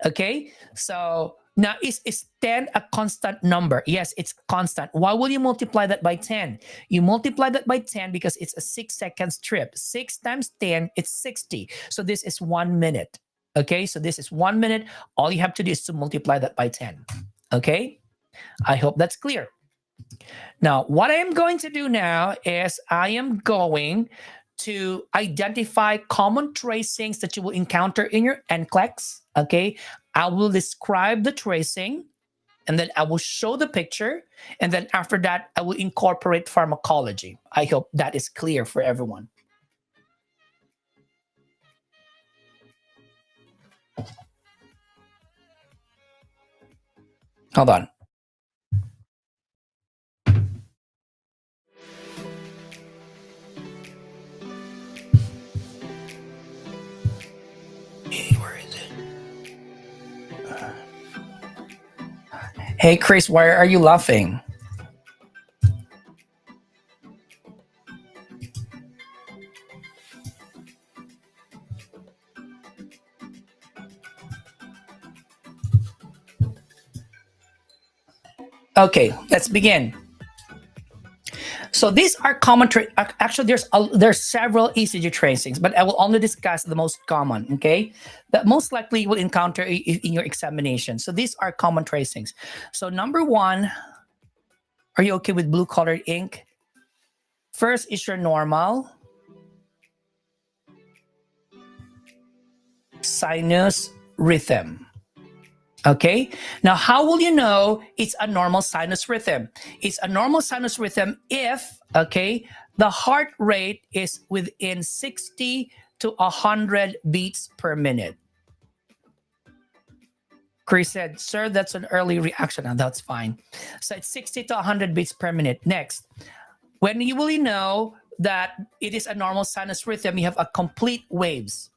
Okay, so now is 10 a constant number? Yes, it's constant. Why will you multiply that by 10? You multiply that by 10 because it's a 6-second strip. 6 times 10, it's 60. So this is 1 minute. Okay, so this is 1 minute. All you have to do is to multiply that by 10. Okay, I hope that's clear. Now, what I am going to do now is I am going to identify common tracings that you will encounter in your NCLEX. Okay, I will describe the tracing, and then I will show the picture, and then after that, I will incorporate pharmacology. I hope that is clear for everyone. Hold on. Where is it? Hey, Chris, why are you laughing? Okay, let's begin. So these are common. Actually, there's several ECG tracings, but I will only discuss the most common. Okay, that most likely you will encounter in your examination. So these are common tracings. So number one, are you okay with blue colored ink? First is your normal sinus rhythm. Okay. Now, how will you know it's a normal sinus rhythm? It's a normal sinus rhythm if, okay, the heart rate is within 60 to 100 beats per minute. Chris said, sir, that's an early reaction. Now, that's fine. So it's 60 to 100 beats per minute. Next, when you will know that it is a normal sinus rhythm, you have a complete waves.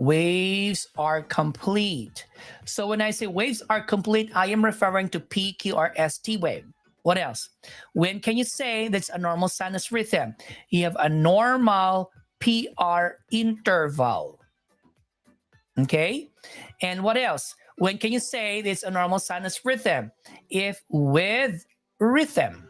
Waves are complete. So when I say waves are complete, I am referring to P, Q, or ST wave. What else? When can you say that's a normal sinus rhythm? You have a normal PR interval. Okay? And what else? When can you say it's a normal sinus rhythm? If with rhythm.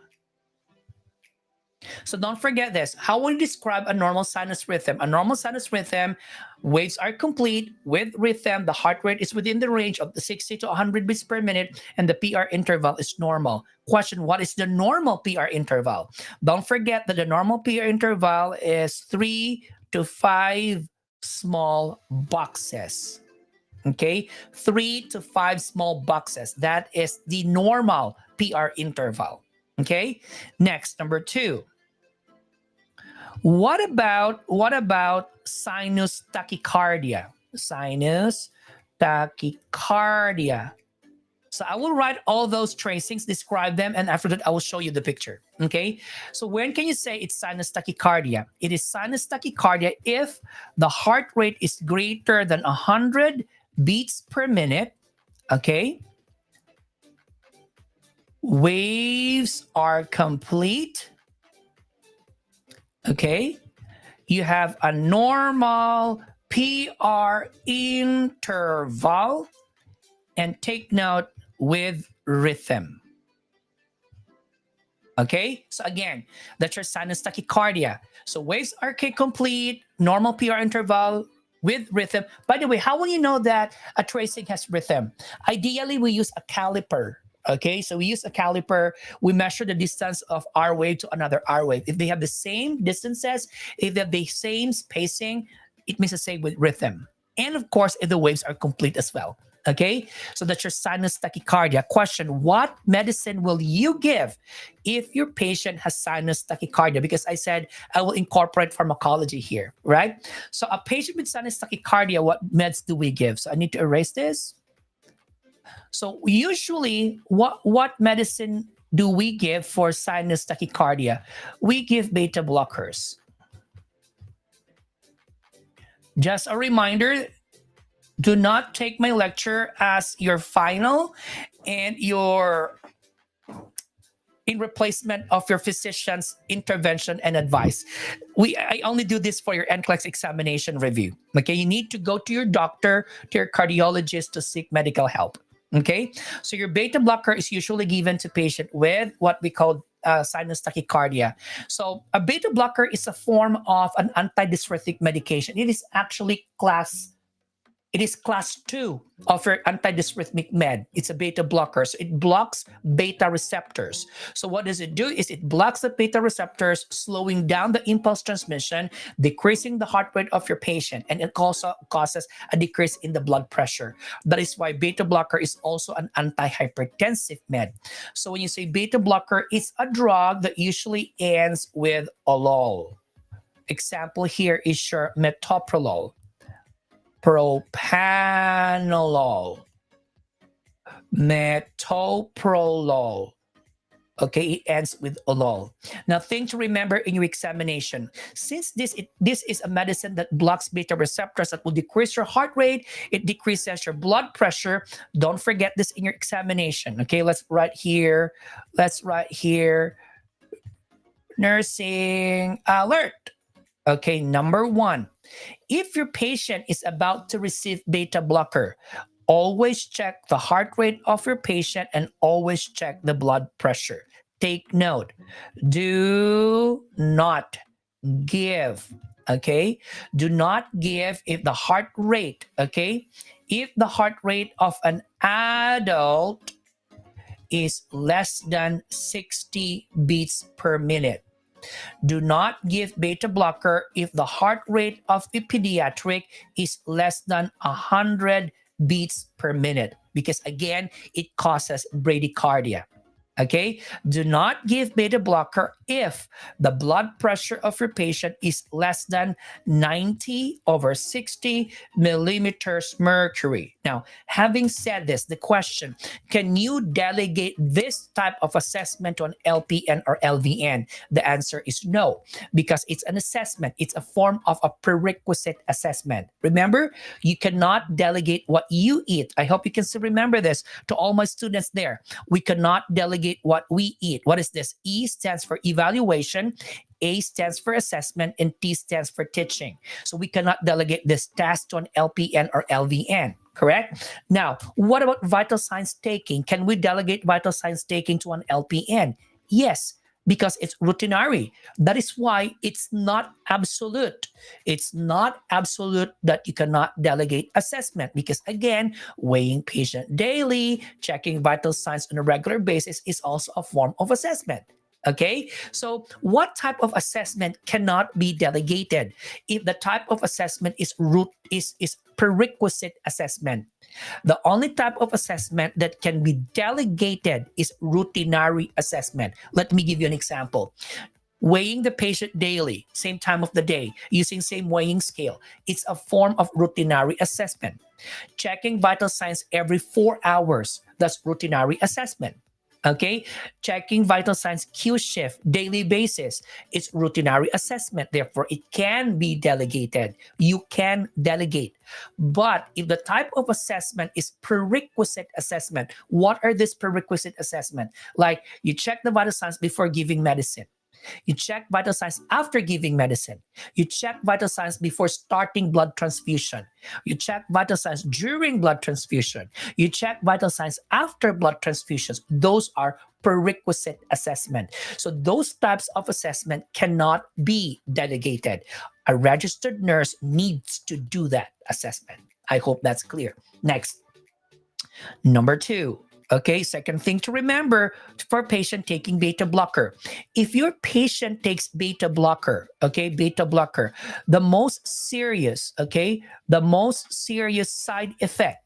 So don't forget this. How will you describe a normal sinus rhythm? A normal sinus rhythm, waves are complete with rhythm. The heart rate is within the range of the 60 to 100 beats per minute, and the PR interval is normal. Question, what is the normal PR interval? Don't forget that the normal PR interval is 3 to 5 small boxes. Okay, 3 to 5 small boxes. That is the normal PR interval. Okay, next, number two. What about sinus tachycardia? Sinus tachycardia. So I will write all those tracings, describe them, and after that I will show you the picture. Okay. So when can you say it's sinus tachycardia? It is sinus tachycardia if the heart rate is greater than 100 beats per minute. Okay. Waves are complete. Okay. You have a normal PR interval, and take note with rhythm. Okay, so again, that's your sinus tachycardia. So waves are complete, normal PR interval with rhythm. By the way, how will you know that a tracing has rhythm? Ideally, we use a caliper. Okay, so we use a caliper. We measure the distance of R wave to another R wave. If they have the same distances, if they have the same spacing, it means the same with rhythm. And of course, if the waves are complete as well. Okay, so that's your sinus tachycardia. Question, what medicine will you give if your patient has sinus tachycardia? Because I said I will incorporate pharmacology here, right? So a patient with sinus tachycardia, what meds do we give? So I need to erase this. So usually, what medicine do we give for sinus tachycardia? We give beta blockers. Just a reminder, do not take my lecture as your final and your in replacement of your physician's intervention and advice. I only do this for your NCLEX examination review. Okay, you need to go to your doctor, to your cardiologist to seek medical help. Okay, so your beta blocker is usually given to patient with what we call sinus tachycardia. So a beta blocker is a form of an antidysrhythmic medication. It is actually class 2 of your antidysrhythmic med. It's a beta blocker. So it blocks beta receptors. So what does it do is it blocks the beta receptors, slowing down the impulse transmission, decreasing the heart rate of your patient, and it also causes a decrease in the blood pressure. That is why beta blocker is also an antihypertensive med. So when you say beta blocker, it's a drug that usually ends with olol. Example here is your metoprolol, propanolol, metoprolol. Okay, it ends with olol. Now, thing to remember in your examination, since this is a medicine that blocks beta receptors that will decrease your heart rate, it decreases your blood pressure. Don't forget this in your examination. Okay, let's write here. Nursing alert. Okay, number one, if your patient is about to receive beta blocker, always check the heart rate of your patient and always check the blood pressure. take note. Do not give, okay? Do not give if the heart rate, okay? If the heart rate of an adult is less than 60 beats per minute. Do not give beta blocker if the heart rate of a pediatric is less than 100 beats per minute, because again, it causes bradycardia. Okay, do not give beta blocker if the blood pressure of your patient is less than 90 over 60 millimeters mercury. Now, having said this, the question, can you delegate this type of assessment on LPN or LVN? The answer is no, because it's an assessment. It's a form of a prerequisite assessment. Remember, you cannot delegate what you eat. I hope you can still remember this to all my students there. We cannot delegate what we eat. What is this? E stands for evaluation, A stands for assessment, and T stands for teaching. So we cannot delegate this task to an LPN or LVN. Correct? Now, what about vital signs taking? Can we delegate vital signs taking to an LPN? Yes, because it's routinary. That is why it's not absolute. It's not absolute that you cannot delegate assessment, because again, weighing patient daily, checking vital signs on a regular basis is also a form of assessment. Okay, so what type of assessment cannot be delegated? If the type of assessment is prerequisite assessment. The only type of assessment that can be delegated is routinary assessment. Let me give you an example. Weighing the patient daily, same time of the day, using same weighing scale. It's a form of routinary assessment. Checking vital signs every 4 hours, that's routinary assessment. Okay, checking vital signs Q shift daily basis, it's routinary assessment. Therefore, it can be delegated. You can delegate. But if the type of assessment is prerequisite assessment, what are these prerequisite assessment? Like you check the vital signs before giving medicine. You check vital signs after giving medicine. You check vital signs before starting blood transfusion. You check vital signs during blood transfusion. You check vital signs after blood transfusions. Those are prerequisite assessment. So those types of assessment cannot be delegated. A registered nurse needs to do that assessment. I hope that's clear. Next, number 2. Okay, second thing to remember for patient taking beta blocker. If your patient takes beta blocker, okay, beta blocker, the most serious side effect,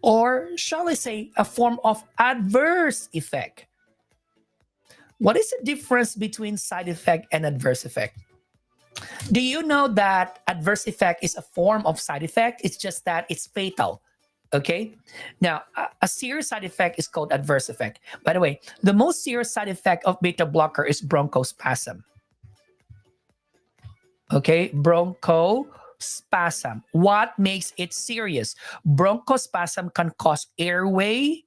or shall I say a form of adverse effect. What is the difference between side effect and adverse effect? Do you know that adverse effect is a form of side effect? It's just that it's fatal. Okay. Now, a serious side effect is called adverse effect. By the way, the most serious side effect of beta blocker is bronchospasm. Okay, bronchospasm. What makes it serious? Bronchospasm can cause airway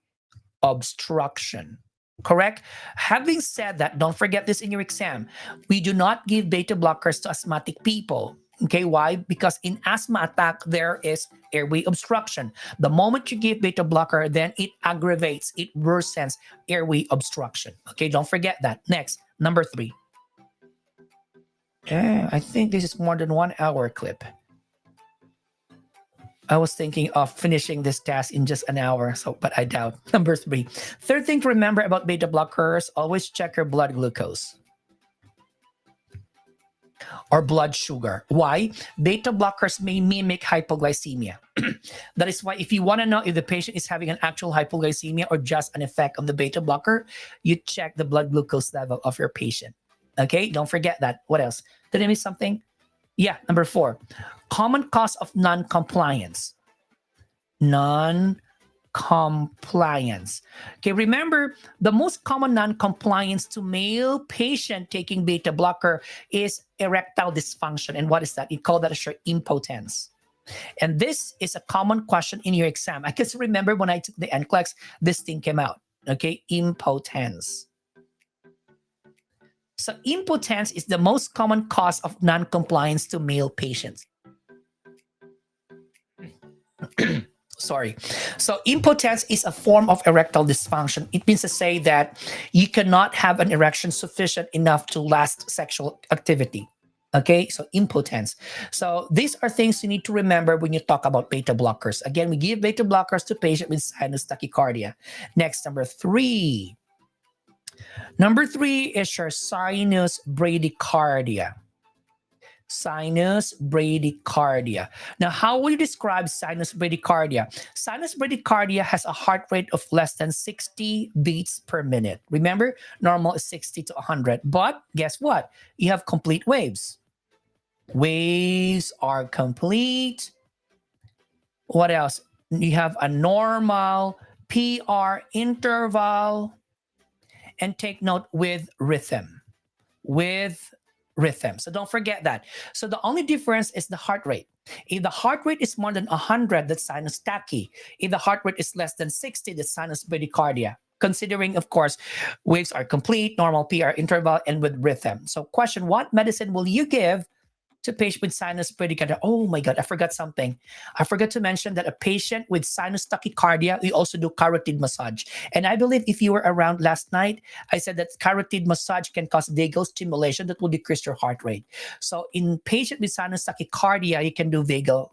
obstruction. Correct? Having said that, don't forget this in your exam. We do not give beta blockers to asthmatic people. Okay, why? Because in asthma attack, there is airway obstruction. The moment you give beta blocker, then it aggravates, it worsens airway obstruction. Okay, don't forget that. Next, number 3. I think this is more than 1 hour clip. I was thinking of finishing this task in just an hour, but I doubt. Number 3. Third thing to remember about beta blockers, always check your blood glucose or blood sugar. Why? Beta blockers may mimic hypoglycemia. That is why if you want to know if the patient is having an actual hypoglycemia or just an effect of the beta blocker, you check the blood glucose level of your patient. Okay, don't forget that. What else? Did I miss something? Yeah, number 4. Common cause of non-compliance. Non-compliance. Okay, remember, the most common non-compliance to male patient taking beta blocker is erectile dysfunction. And what is that? You call that as your impotence. And this is a common question in your exam. I can remember when I took the NCLEX, this thing came out. Okay, impotence. So impotence is the most common cause of non-compliance to male patients. Sorry. So impotence is a form of erectile dysfunction. It means to say that you cannot have an erection sufficient enough to last sexual activity. Okay, so impotence. So these are things you need to remember when you talk about beta blockers. Again, we give beta blockers to patients with sinus tachycardia. Next, number three. Number three is your sinus bradycardia. Sinus bradycardia. Now, how will you describe sinus bradycardia? Sinus bradycardia has a heart rate of less than 60 beats per minute. Remember, normal is 60 to 100. But guess what? You have complete waves. Waves are complete. What else? You have a normal PR interval. And take note with rhythm. With rhythm. So don't forget that. So the only difference is the heart rate. If the heart rate is more than 100, that's sinus tachy. If the heart rate is less than 60, that's sinus bradycardia. Considering, of course, waves are complete, normal PR interval, and with rhythm. So question, what medicine will you give to patient with sinus bradycardia? Oh my God, I forgot something. I forgot to mention that a patient with sinus tachycardia, we also do carotid massage. And I believe if you were around last night, I said that carotid massage can cause vagal stimulation that will decrease your heart rate. So in patient with sinus tachycardia, you can do vagal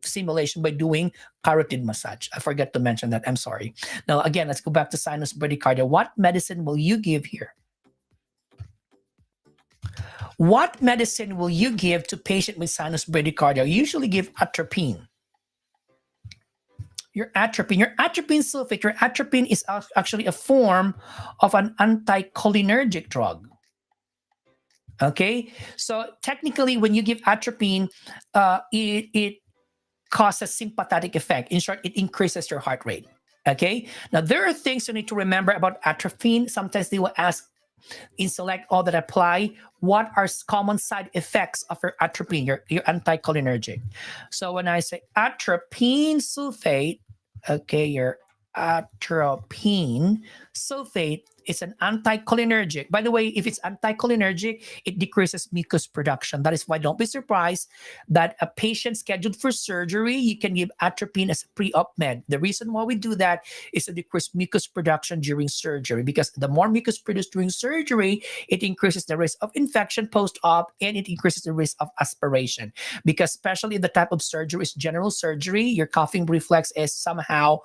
stimulation by doing carotid massage. I forgot to mention that. I'm sorry. Now, again, let's go back to sinus bradycardia. What medicine will you give here? What medicine will you give to patient with sinus bradycardia? You usually give atropine. Your atropine sulfate, your atropine is actually a form of an anticholinergic drug. Okay, so technically, when you give atropine, it causes sympathetic effect. In short, it increases your heart rate. Okay, now there are things you need to remember about atropine. Sometimes they will ask in select all that apply, what are common side effects of your atropine, your anticholinergic? So when I say atropine sulfate, okay, your atropine sulfate is an anticholinergic. By the way, if it's anticholinergic, it decreases mucus production. That is why don't be surprised that a patient scheduled for surgery, you can give atropine as a pre-op med. The reason why we do that is to decrease mucus production during surgery, because the more mucus produced during surgery, it increases the risk of infection post-op and it increases the risk of aspiration. Because especially the type of surgery is general surgery, your coughing reflex is somehow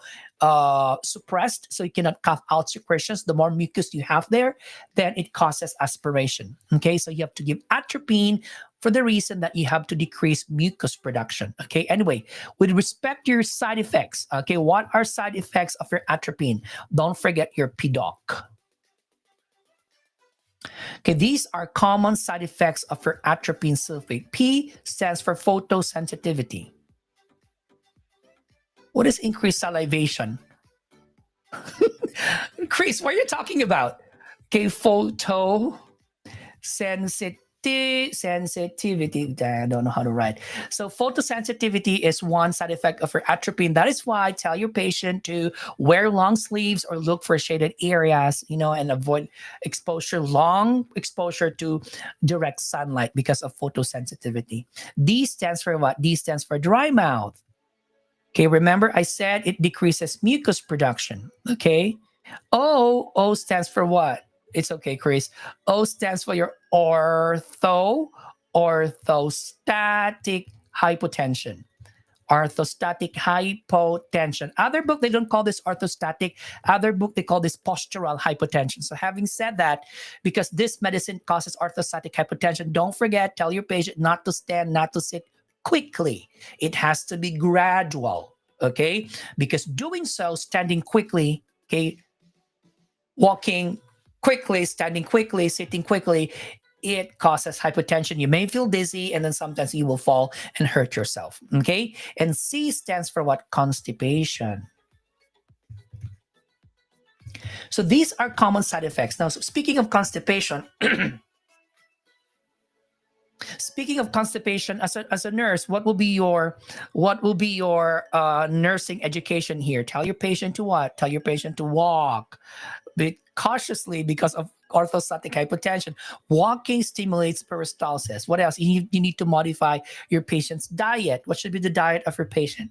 suppressed, so you cannot cough out secretions. The more mucus you have there, then it causes aspiration. Okay, so you have to give atropine for the reason that you have to decrease mucus production. Okay, anyway, with respect to your side effects, okay, what are side effects of your atropine? Don't forget your PDOC. Okay, these are common side effects of your atropine sulfate. P stands for photosensitivity. What is increased salivation? Chris, what are you talking about? Okay, sensitivity. I don't know how to write. So photosensitivity is one side effect of your atropine. That is why I tell your patient to wear long sleeves or look for shaded areas, and avoid long exposure to direct sunlight because of photosensitivity. D stands for what? D stands for dry mouth. Okay, remember I said it decreases mucus production. Okay. O stands for what? It's okay, Chris. O stands for your orthostatic hypotension. Orthostatic hypotension. Other book, they don't call this orthostatic. Other book, they call this postural hypotension. So having said that, because this medicine causes orthostatic hypotension, don't forget, tell your patient not to stand, not to sit quickly. It has to be gradual, okay? Because doing so, standing quickly, okay, walking quickly, standing quickly, sitting quickly, it causes hypotension. You may feel dizzy and then sometimes you will fall and hurt yourself, okay? And C stands for what? Constipation. So these are common side effects. Now, so speaking of constipation, as a nurse, what will be your nursing education here? Tell your patient to what? Tell your patient to walk cautiously because of orthostatic hypotension. Walking stimulates peristalsis. What else? You need to modify your patient's diet. What should be the diet of your patient?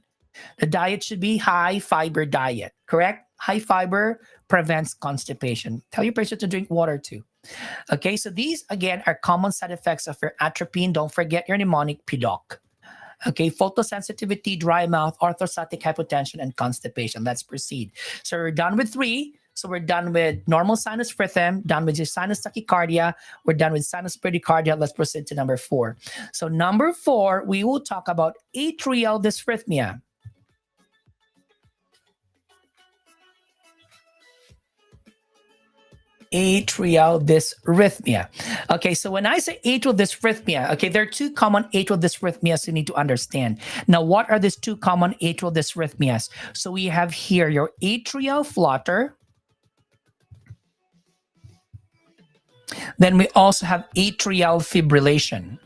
The diet should be high fiber diet, correct? High fiber prevents constipation. Tell your patient to drink water too. Okay, so these again are common side effects of your atropine. Don't forget your mnemonic PDOC. Okay, photosensitivity, dry mouth, orthostatic hypotension, and constipation. Let's proceed. So we're done with three. So we're done with normal sinus rhythm, done with your sinus tachycardia, we're done with sinus bradycardia. Let's proceed to number four. So number four, we will talk about atrial dysrhythmia. Atrial dysrhythmia. Okay, so when I say atrial dysrhythmia, okay, there are two common atrial dysrhythmias you need to understand. Now, what are these two common atrial dysrhythmias? So we have here your atrial flutter. Then we also have atrial fibrillation.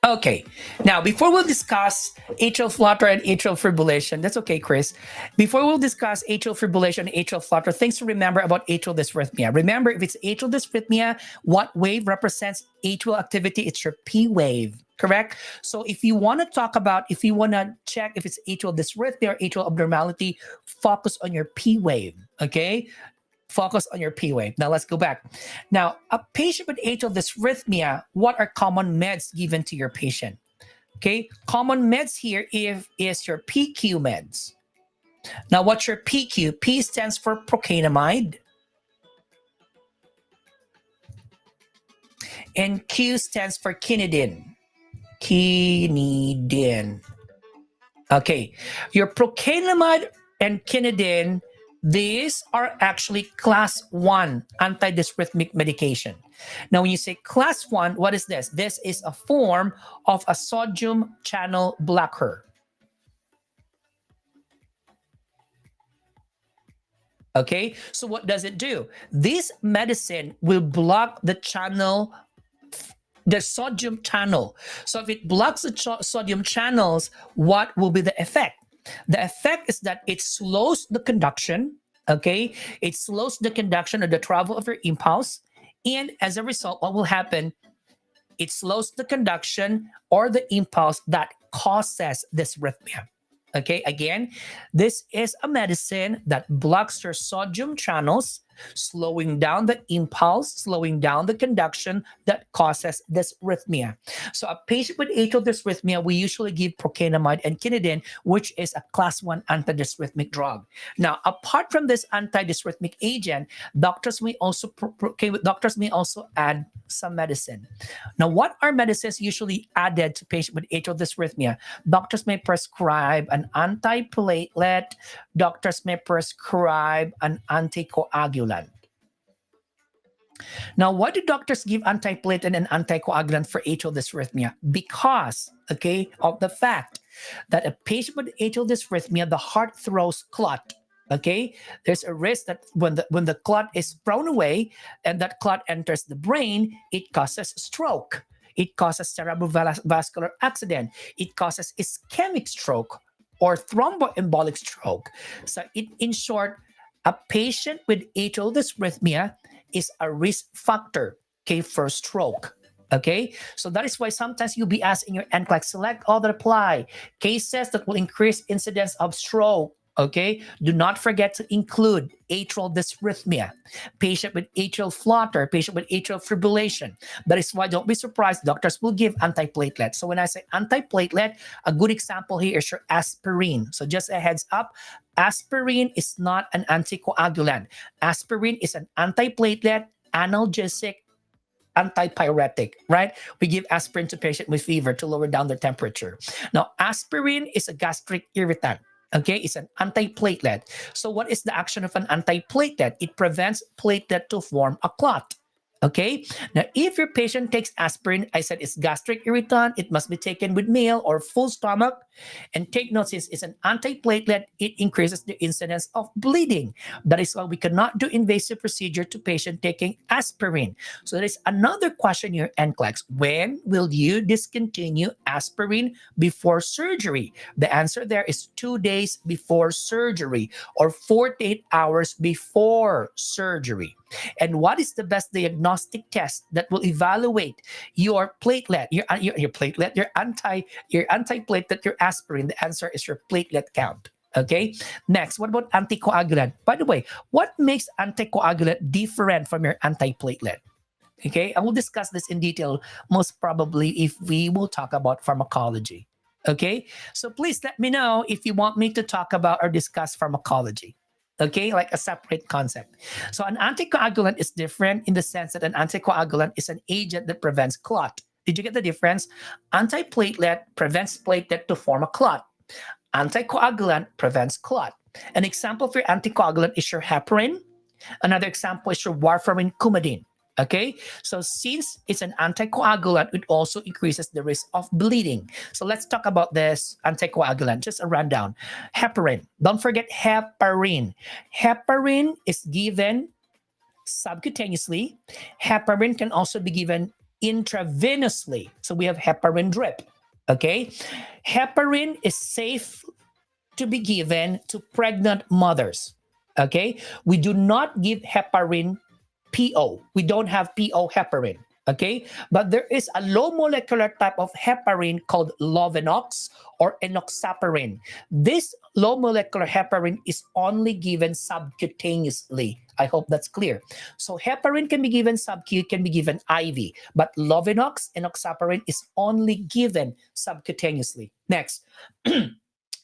Okay, now before we'll discuss atrial flutter and atrial fibrillation, that's okay, Chris. Before we'll discuss atrial fibrillation and atrial flutter, things to remember about atrial dysrhythmia. Remember, if it's atrial dysrhythmia, what wave represents atrial activity? It's your P wave, correct? So if you want to talk about, if you want to check if it's atrial dysrhythmia or atrial abnormality, focus on your P wave, okay? Focus on your P wave. Now let's go back. Now, a patient with atrial dysrhythmia, what are common meds given to your patient? Okay, common meds here is your PQ meds. Now, what's your PQ? P stands for procainamide, and Q stands for quinidine. Quinidine. Okay, your procainamide and quinidine, these are actually class 1 antidysrhythmic medication. Now, when you say class 1, what is this? This is a form of a sodium channel blocker. Okay, so what does it do? This medicine will block the channel, the sodium channel. So if it blocks the sodium channels, what will be the effect? The effect is that it slows the conduction, okay? It slows the conduction or the travel of your impulse. And as a result, what will happen? It slows the conduction or the impulse that causes this arrhythmia. Okay, again, this is a medicine that blocks your sodium channels, slowing down the impulse, slowing down the conduction that causes this arrhythmia. So a patient with atrial dysrhythmia, we usually give procainamide and quinidine, which is a class 1 antidysrhythmic drug. Now, apart from this antidysrhythmic agent, doctors may also add some medicine. Now, what are medicines usually added to patient with atrial dysrhythmia? Doctors may prescribe an antiplatelet. Doctors may prescribe an anticoagulant. Now, why do doctors give antiplatelet and anticoagulant for atrial dysrhythmia? Because, okay, of the fact that a patient with atrial dysrhythmia, the heart throws clot. Okay, there's a risk that when the clot is thrown away and that clot enters the brain, it causes stroke. It causes cerebrovascular accident. It causes ischemic stroke or thromboembolic stroke. So, in short, a patient with atrial dysrhythmia is a risk factor, okay, for stroke. Okay, so that is why sometimes you'll be asked in your NCLEX, select all that apply. Cases that will increase incidence of stroke. Okay, do not forget to include atrial dysrhythmia, patient with atrial flutter, patient with atrial fibrillation. That is why don't be surprised, doctors will give antiplatelet. So when I say antiplatelet, a good example here is your aspirin. So just a heads up, aspirin is not an anticoagulant. Aspirin is an antiplatelet, analgesic, antipyretic, right? We give aspirin to patients with fever to lower down their temperature. Now, aspirin is a gastric irritant. Okay, it's an antiplatelet. So what is the action of an antiplatelet? It prevents platelet to form a clot. Okay, now if your patient takes aspirin, I said it's gastric irritant, it must be taken with meal or full stomach. And take note, since it's an antiplatelet, it increases the incidence of bleeding. That is why we cannot do invasive procedure to patient taking aspirin. So there is another question here, NCLEX. When will you discontinue aspirin before surgery? The answer there is 2 days before surgery or 48 hours before surgery. And what is the best diagnosis diagnostic test that will evaluate your platelet, your platelet, your antiplatelet, your aspirin. The answer is your platelet count. Okay. Next, what about anticoagulant? By the way, what makes anticoagulant different from your antiplatelet? Okay, I will discuss this in detail most probably if we will talk about pharmacology. Okay, so please let me know if you want me to talk about or discuss pharmacology. Okay, like a separate concept. So an anticoagulant is different in the sense that an anticoagulant is an agent that prevents clot. Did you get the difference? Antiplatelet prevents platelet to form a clot. Anticoagulant prevents clot. An example for anticoagulant is your heparin. Another example is your warfarin coumadin. Okay, so since it's an anticoagulant, it also increases the risk of bleeding. So let's talk about this anticoagulant, just a rundown. Heparin, don't forget heparin. Heparin is given subcutaneously. Heparin can also be given intravenously. So we have heparin drip. Okay, heparin is safe to be given to pregnant mothers. Okay, we do not give heparin PO. We don't have PO heparin. Okay, but there is a low molecular type of heparin called Lovenox or enoxaparin. This low molecular heparin is only given subcutaneously. I hope that's clear. So heparin can be given subcu, can be given IV, but Lovenox, enoxaparin is only given subcutaneously. Next,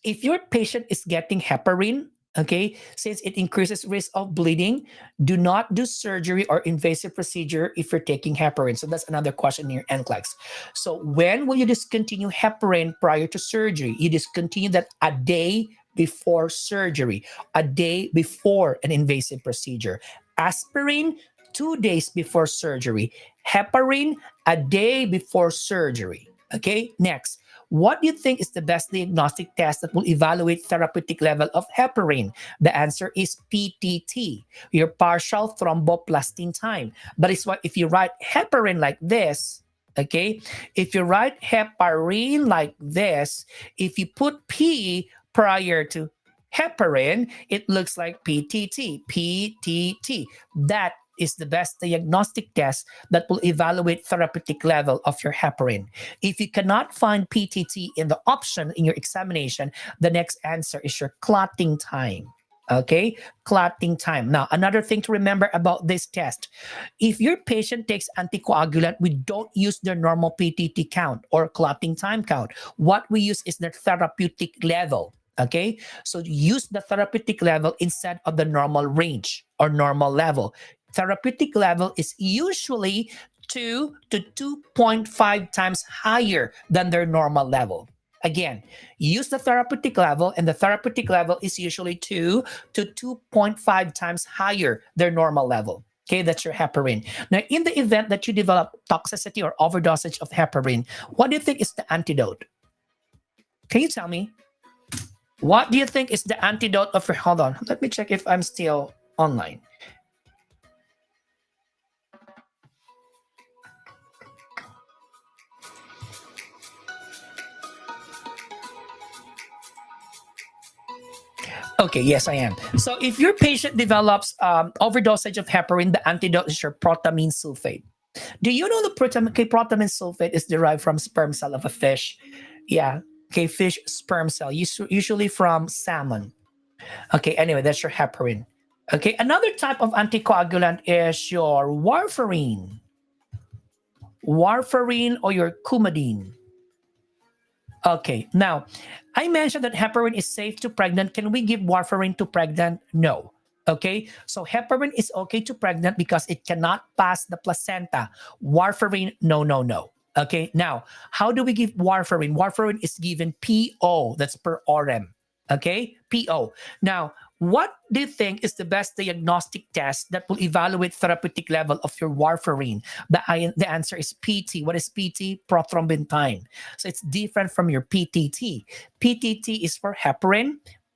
if your patient is getting heparin, okay, since it increases risk of bleeding, do not do surgery or invasive procedure if you're taking heparin. So that's another question here, NCLEX. So when will you discontinue heparin prior to surgery? You discontinue that a day before surgery, a day before an invasive procedure. Aspirin, 2 days before surgery. Heparin, a day before surgery. Okay, next. What do you think is the best diagnostic test that will evaluate therapeutic level of heparin? The answer is PTT, your partial thromboplastin time. But it's what if you write heparin like this, okay? If you write heparin like this, if you put P prior to heparin, it looks like PTT, PTT. That is the best diagnostic test that will evaluate therapeutic level of your heparin. If you cannot find PTT in the option in your examination, the next answer is your clotting time. Okay, clotting time. Now, another thing to remember about this test, if your patient takes anticoagulant, we don't use their normal PTT count or clotting time count. What we use is their therapeutic level. Okay, so use the therapeutic level instead of the normal range or normal level. Therapeutic level is usually 2 to 2.5 times higher than their normal level. Again, use the therapeutic level, and the therapeutic level is usually 2 to 2.5 times higher than normal level. Okay, that's your heparin. Now, in the event that you develop toxicity or overdosage of heparin, what do you think is the antidote? Can you tell me? What do you think is the antidote of your... Hold on, let me check if I'm still online. Okay, yes, I am. So if your patient develops overdosage of heparin, the antidote is your protamine sulfate. Do you know the protamine sulfate is derived from sperm cell of a fish? Yeah, okay, fish sperm cell, usually from salmon. Okay, anyway, that's your heparin. Okay, another type of anticoagulant is your warfarin. Warfarin or your coumadin. Okay, now I mentioned that heparin is safe to pregnant. Can we give warfarin to pregnant? No. Okay, so heparin is okay to pregnant because it cannot pass the placenta. Warfarin, no, no, no. Okay, now how do we give warfarin? Warfarin is given PO, that's per RM. Okay, PO. Now, what do you think is the best diagnostic test that will evaluate therapeutic level of your warfarin? The answer is PT. What is PT? Prothrombin time. So it's different from your PTT. PTT is for heparin.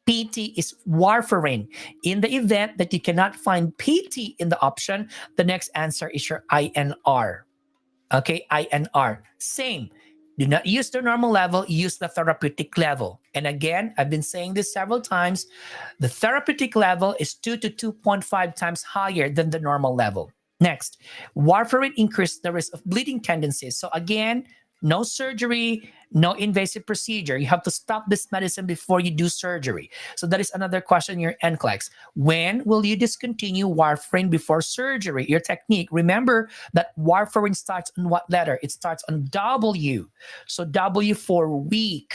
PT is warfarin. In the event that you cannot find PT in the option, the next answer is your INR. Okay, INR. Same. Do not use the normal level, use the therapeutic level. And again, I've been saying this several times, the therapeutic level is 2 to 2.5 times higher than the normal level. Next, warfarin increases the risk of bleeding tendencies. So again, no surgery, no invasive procedure. You have to stop this medicine before you do surgery. So that is another question in your NCLEX. When will you discontinue warfarin before surgery? Your technique. Remember that warfarin starts on what letter? It starts on W. So W for week.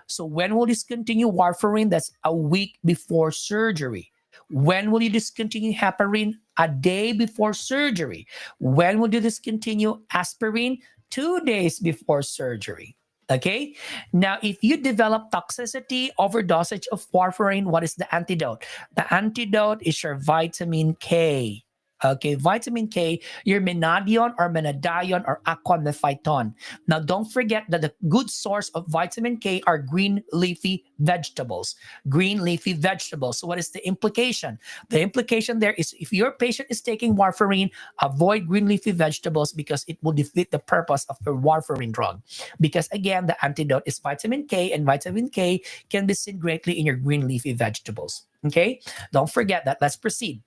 So when will you discontinue warfarin? That's a week before surgery. When will you discontinue heparin? A day before surgery. When will you discontinue aspirin? 2 days before surgery. Okay. Now, if you develop toxicity, overdosage of warfarin, what is the antidote? The antidote is your vitamin K. Okay, vitamin K, your menadion or menadion or aquamephyton. Now, don't forget that the good source of vitamin K are green leafy vegetables. Green leafy vegetables. So, what is the implication? The implication there is if your patient is taking warfarin, avoid green leafy vegetables because it will defeat the purpose of the warfarin drug. Because again, the antidote is vitamin K, and vitamin K can be seen greatly in your green leafy vegetables. Okay, don't forget that. Let's proceed.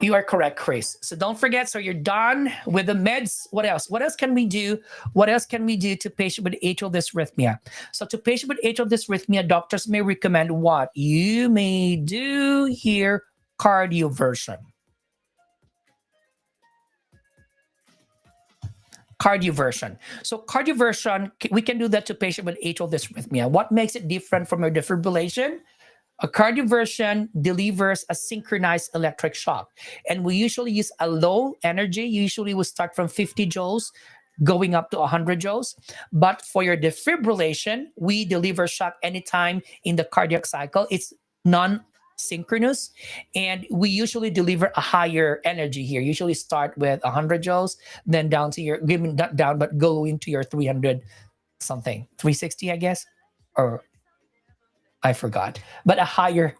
You are correct, Chris. So don't forget. So you're done with the meds. What else? What else can we do? What else can we do to patient with atrial dysrhythmia? So to patient with atrial dysrhythmia, doctors may recommend what? You may do here cardioversion. Cardioversion. So cardioversion, we can do that to patient with atrial dysrhythmia. What makes it different from your defibrillation? A cardioversion delivers a synchronized electric shock. And we usually use a low energy. Usually we start from 50 joules going up to 100 joules. But for your defibrillation, we deliver shock anytime in the cardiac cycle. It's non synchronous, and we usually deliver a higher energy here. Usually start with 100 joules, then down to your, giving that down, but go into your 300 something, 360, I guess, or I forgot, but a higher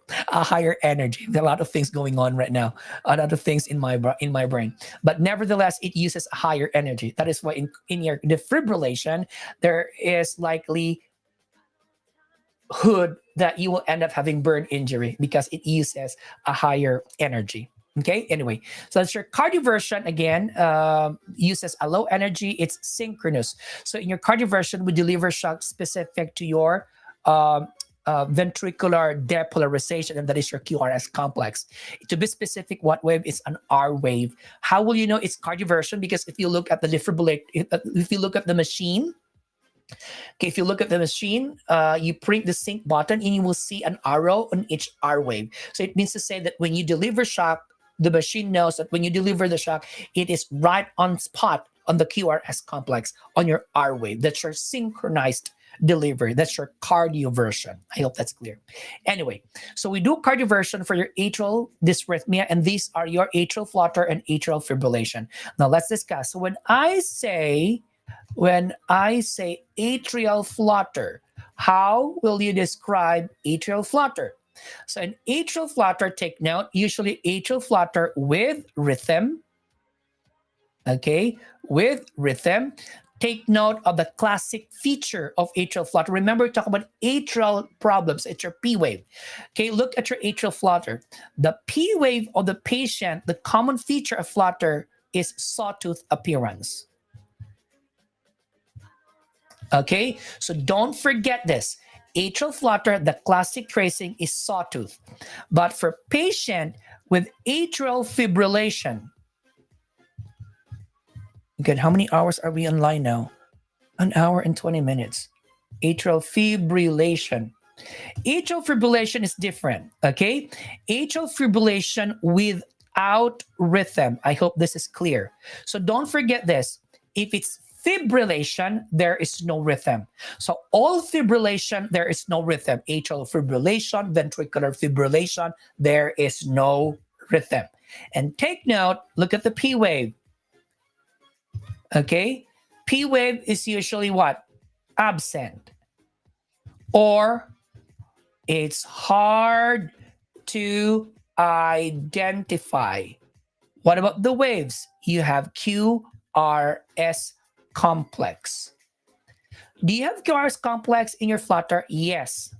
energy. There are a lot of things going on right now, a lot of things in my brain. But nevertheless, it uses a higher energy. That is why in your defibrillation, there is likely hood that you will end up having burn injury because it uses a higher energy. Okay. Anyway, so that's your cardioversion again. Uses a low energy. It's synchronous. So in your cardioversion, we deliver shock specific to your um, ventricular depolarization, and that is your QRS complex. To be specific, what wave is an R wave? How will you know it's cardioversion? Because if you look at the defibrillate, if you look at the machine, okay, if you look at the machine, you print the sync button and you will see an arrow on each R wave. So it means to say that when you deliver shock, the machine knows that when you deliver the shock, it is right on spot on the QRS complex on your R wave. That's your synchronized delivery. That's your cardioversion. I hope that's clear. Anyway, so we do cardioversion for your atrial dysrhythmia, and these are your atrial flutter and atrial fibrillation. Now let's discuss. So when I say atrial flutter, how will you describe atrial flutter? So an atrial flutter, take note, usually atrial flutter with rhythm, okay, with rhythm. Take note of the classic feature of atrial flutter. Remember, talk about atrial problems. It's your P wave. Okay, look at your atrial flutter. The P wave of the patient, the common feature of flutter is sawtooth appearance. Okay, so don't forget this. Atrial flutter, the classic tracing is sawtooth. But for patient with atrial fibrillation, good, how many hours are we online now? An hour and 20 minutes. Atrial fibrillation. Atrial fibrillation is different, okay? Atrial fibrillation without rhythm. I hope this is clear. So don't forget this. If it's fibrillation, there is no rhythm. So all fibrillation, there is no rhythm. Atrial fibrillation, ventricular fibrillation, there is no rhythm. And take note, look at the P wave. Okay? P wave is usually what? Absent. Or it's hard to identify. What about the waves? You have QRS complex. Do you have QRS complex in your flutter? Yes,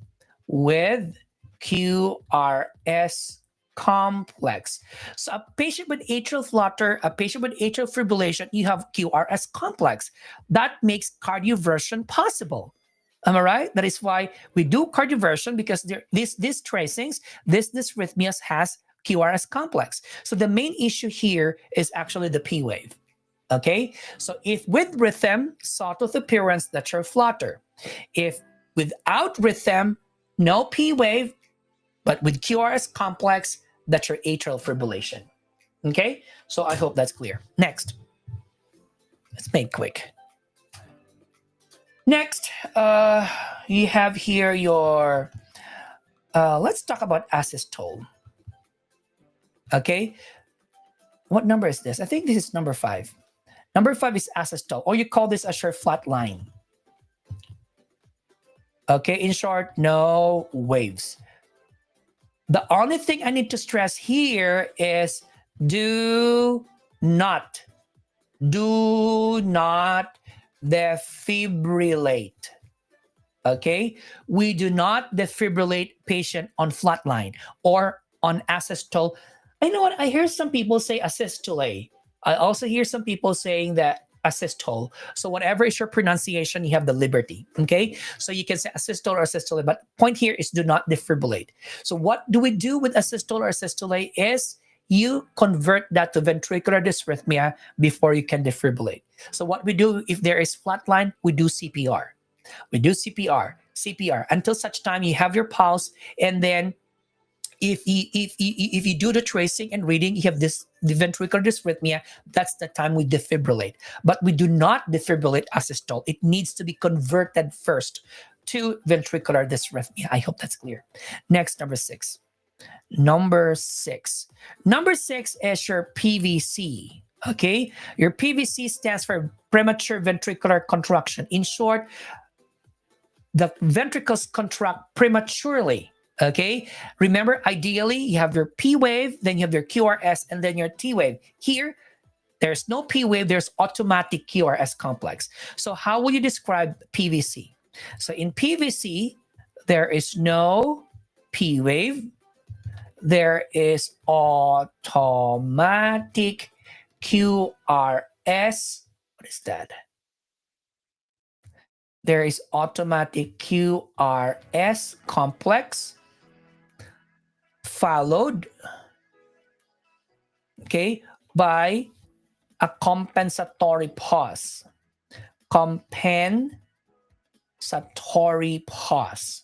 with QRS complex. So a patient with atrial flutter, a patient with atrial fibrillation, you have QRS complex. That makes cardioversion possible. Am I right? That is why we do cardioversion, because these tracings, this dysrhythmias has QRS complex. So the main issue here is actually the P wave. Okay, so if with rhythm, sawtooth appearance, that's your flutter. If without rhythm, no P wave, but with QRS complex, that's your atrial fibrillation. Okay, so I hope that's clear. Next, let's make quick. Next, you have here your, let's talk about asystole. Okay, what number is this? I think this is number 5. Number 5 is asystole, or you call this as your flat line. Okay, in short, no waves. The only thing I need to stress here is do not defibrillate. Okay, we do not defibrillate patient on flatline or on asystole. I know what I hear some people say asystole. I also hear some people saying that asystole. So whatever is your pronunciation, you have the liberty. Okay, so you can say asystole or asystole, but point here is do not defibrillate. So what do we do with asystole or asystole is you convert that to ventricular dysrhythmia before you can defibrillate. So what we do if there is flatline, we do CPR. We do CPR until such time you have your pulse, and then if you do the tracing and reading, you have the ventricular dysrhythmia, that's the time we defibrillate. But we do not defibrillate asystole. It needs to be converted first to ventricular dysrhythmia. I hope that's clear. Next, number 6. Number 6 is your PVC. Okay, your PVC stands for premature ventricular contraction. In short, the ventricles contract prematurely. Okay, remember, ideally you have your P wave, then you have your QRS, and then your T wave. Here, there's no P wave, there's automatic QRS complex. So how will you describe PVC? So in PVC, there is no P wave, there is automatic QRS. What is that? There is automatic QRS complex followed, okay, by a compensatory pause. Compensatory pause.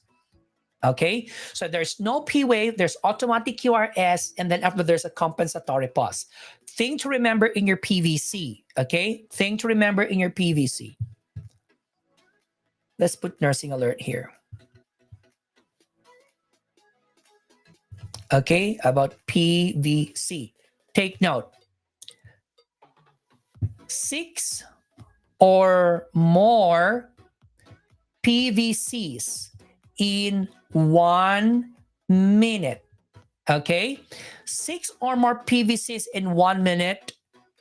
Okay, so there's no P wave, there's automatic QRS, and then after there's a compensatory pause. Thing to remember in your PVC, okay? Thing to remember in your PVC. Let's put nursing alert here. Okay, about PVC. Take note. 6 or more PVCs in 1 minute. Okay, 6 or more PVCs in 1 minute,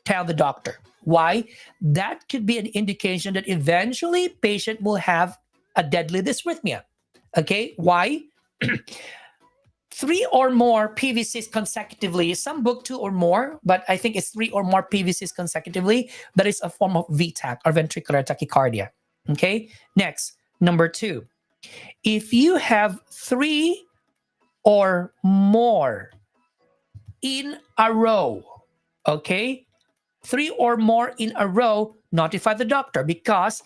tell the doctor. Why? That could be an indication that eventually patient will have a deadly dysrhythmia. Okay, why? 3 or more PVCs consecutively. Some book 2 or more, but I think it's 3 or more PVCs consecutively. That is a form of VTAC or ventricular tachycardia. Okay, next, number 2. If you have 3 or more in a row, okay, 3 or more in a row, notify the doctor, because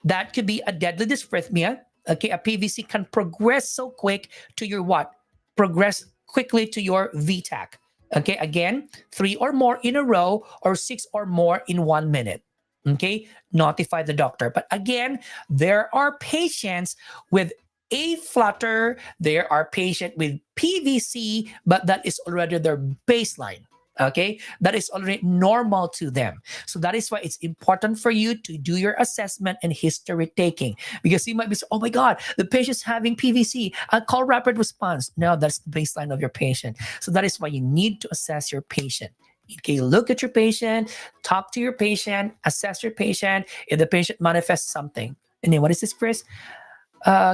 that could be a deadly dysrhythmia. Okay, a PVC can progress so quick to your what? Progress quickly to your VTAC. Okay, again, 3 or more in a row or 6 or more in 1 minute. Okay, notify the doctor. But again, there are patients with a flutter, there are patients with PVC, but that is already their baseline. Okay, that is already normal to them. So that is why it's important for you to do your assessment and history taking, because you might be, oh my God, the patient's having PVC. I'll call rapid response. No, that's the baseline of your patient. So that is why you need to assess your patient. Okay, look at your patient, talk to your patient, assess your patient. If the patient manifests something, and then what is this, Chris?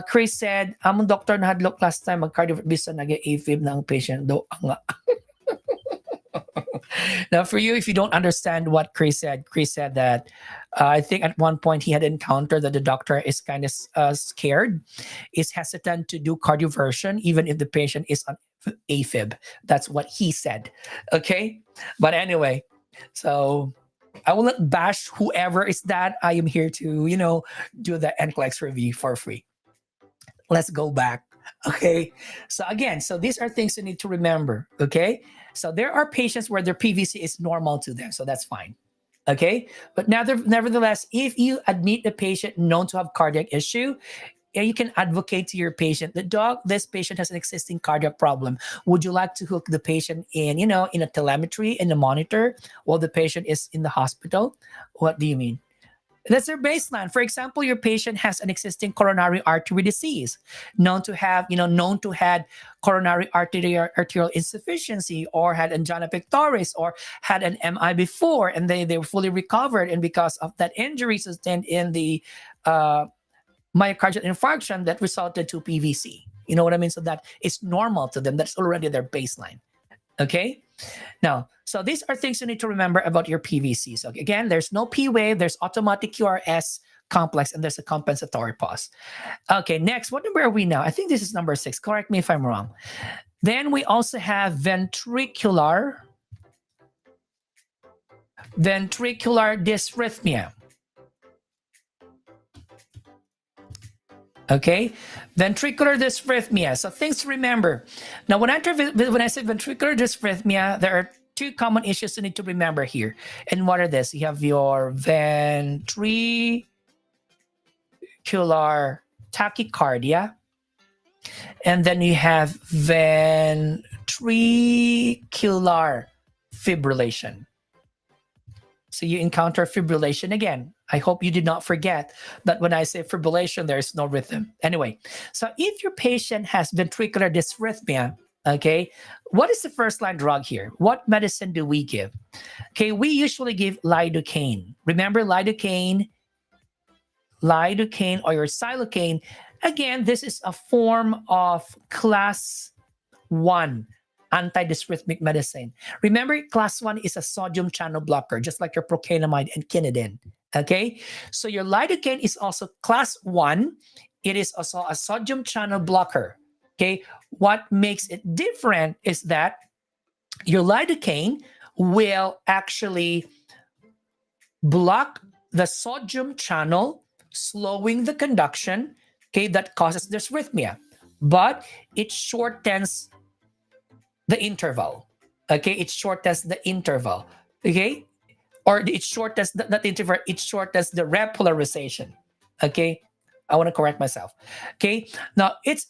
Chris said, among doktor na hadlok last time, mag-cardio bisa nag-AFib na ang patient do nga. Now, for you, if you don't understand what Chris said that I think at one point he had encountered that the doctor is kind of scared, is hesitant to do cardioversion, even if the patient is on AFib. That's what he said. Okay. But anyway, so I will not bash whoever is that. I am here to, do the NCLEX review for free. Let's go back. Okay. So again, so these are things you need to remember. Okay. So there are patients where their PVC is normal to them. So that's fine. Okay. But nevertheless, if you admit a patient known to have cardiac issue, you can advocate to your patient that doc, this patient has an existing cardiac problem. Would you like to hook the patient in, in a telemetry in a monitor while the patient is in the hospital? What do you mean? That's their baseline. For example, your patient has an existing coronary artery disease, known to had coronary arterial insufficiency, or had angina pectoris, or had an MI before, and they were fully recovered, and because of that injury sustained in the myocardial infarction that resulted to PVC. You know what I mean? So that is normal to them. That's already their baseline. Okay. Now, so these are things you need to remember about your PVC. So again, there's no P wave, there's automatic QRS complex, and there's a compensatory pause. Okay, next, what number are we now? I think this is number 6. Correct me if I'm wrong. Then we also have ventricular dysrhythmia. Okay, ventricular dysrhythmia. So things to remember. Now, when I say ventricular dysrhythmia, there are 2 common issues you need to remember here. And what are this? You have your ventricular tachycardia, and then you have ventricular fibrillation. So you encounter fibrillation again. I hope you did not forget that when I say fibrillation, there is no rhythm. Anyway, so if your patient has ventricular dysrhythmia, okay, what is the first line drug here? What medicine do we give? Okay, we usually give lidocaine. Remember lidocaine or your xylocaine. Again, this is a form of class 1 antidysrhythmic medicine. Remember, class 1 is a sodium channel blocker, just like your procainamide and quinidine. Okay, so your lidocaine is also class 1. It is also a sodium channel blocker. Okay, what makes it different is that your lidocaine will actually block the sodium channel, slowing the conduction, okay, that causes dysrhythmia, but it shortens the interval. Okay, it shortens the interval. Okay, or it shortens that interval. It shortens the repolarization. Okay, I want to correct myself. Okay, now it's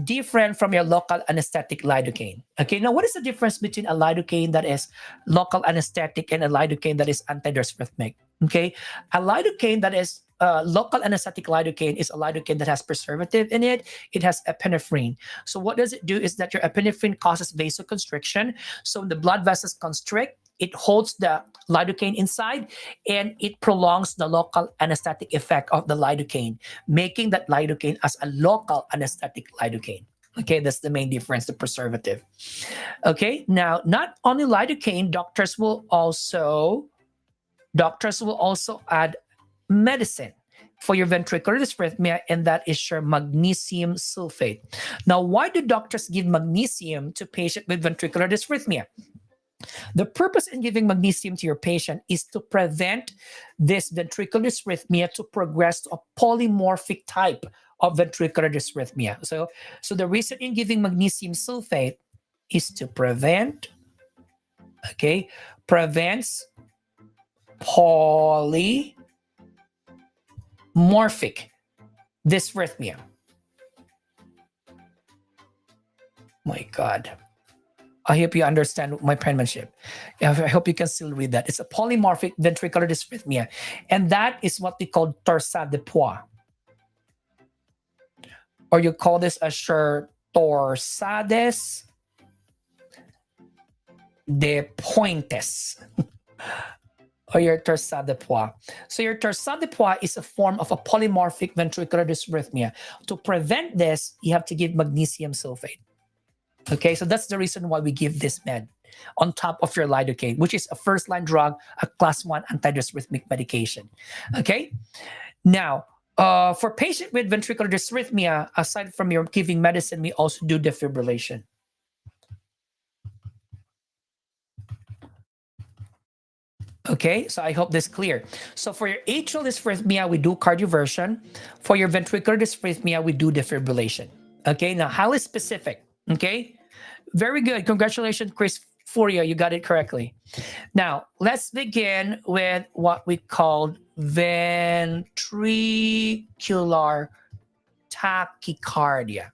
different from your local anesthetic lidocaine. Okay, now what is the difference between a lidocaine that is local anesthetic and a lidocaine that is antidysrhythmic? Okay, a lidocaine that is local anesthetic lidocaine is a lidocaine that has preservative in it. It has epinephrine. So what does it do is that your epinephrine causes vasoconstriction. So when the blood vessels constrict, it holds the lidocaine inside, and it prolongs the local anesthetic effect of the lidocaine, making that lidocaine as a local anesthetic lidocaine. Okay, that's the main difference, the preservative. Okay, now not only lidocaine, doctors will also add medicine for your ventricular dysrhythmia, and that is your magnesium sulfate. Now, why do doctors give magnesium to patients with ventricular dysrhythmia? The purpose in giving magnesium to your patient is to prevent this ventricular dysrhythmia to progress to a polymorphic type of ventricular dysrhythmia. So the reason in giving magnesium sulfate is to prevents polymorphic dysrhythmia. My God. I hope you understand my penmanship. I hope you can still read that. It's a polymorphic ventricular dysrhythmia. And that is what we call torsade de pois. Or you call this a torsades de pointes. or your torsade de pois. So your torsade de pois is a form of a polymorphic ventricular dysrhythmia. To prevent this, you have to give magnesium sulfate. Okay, so that's the reason why we give this med on top of your lidocaine, which is a first-line drug, a class 1 antidysrhythmic medication. Okay, now for patient with ventricular dysrhythmia, aside from your giving medicine, we also do defibrillation. Okay, so I hope this is clear. So for your atrial dysrhythmia, we do cardioversion. For your ventricular dysrhythmia, we do defibrillation. Okay, now how is specific? Okay, very good. Congratulations, Chris Furia, you got it correctly. Now let's begin with what we call ventricular tachycardia.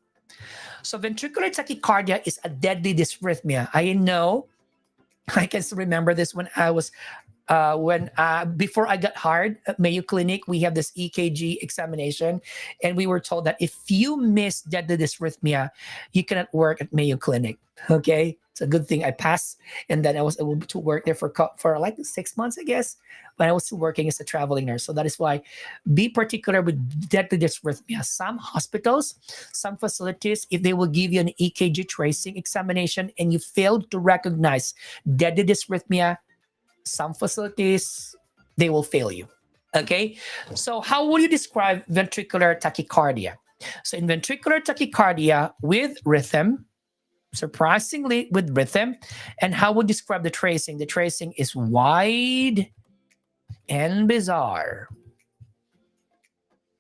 So ventricular tachycardia is a deadly dysrhythmia. I know, I can still remember this when I was before I got hired at Mayo Clinic, we have this EKG examination, and we were told that if you miss deadly dysrhythmia, you cannot work at Mayo Clinic. Okay, it's a good thing I passed, and then I was able to work there for like 6 months, I guess, but I was still working as a traveling nurse. So that is why be particular with deadly dysrhythmia. Some hospitals, some facilities, if they will give you an EKG tracing examination and you failed to recognize deadly dysrhythmia, some facilities, they will fail you. Okay, so how would you describe ventricular tachycardia? So in ventricular tachycardia with rhythm, surprisingly with rhythm, and how would you describe the tracing? The tracing is wide and bizarre.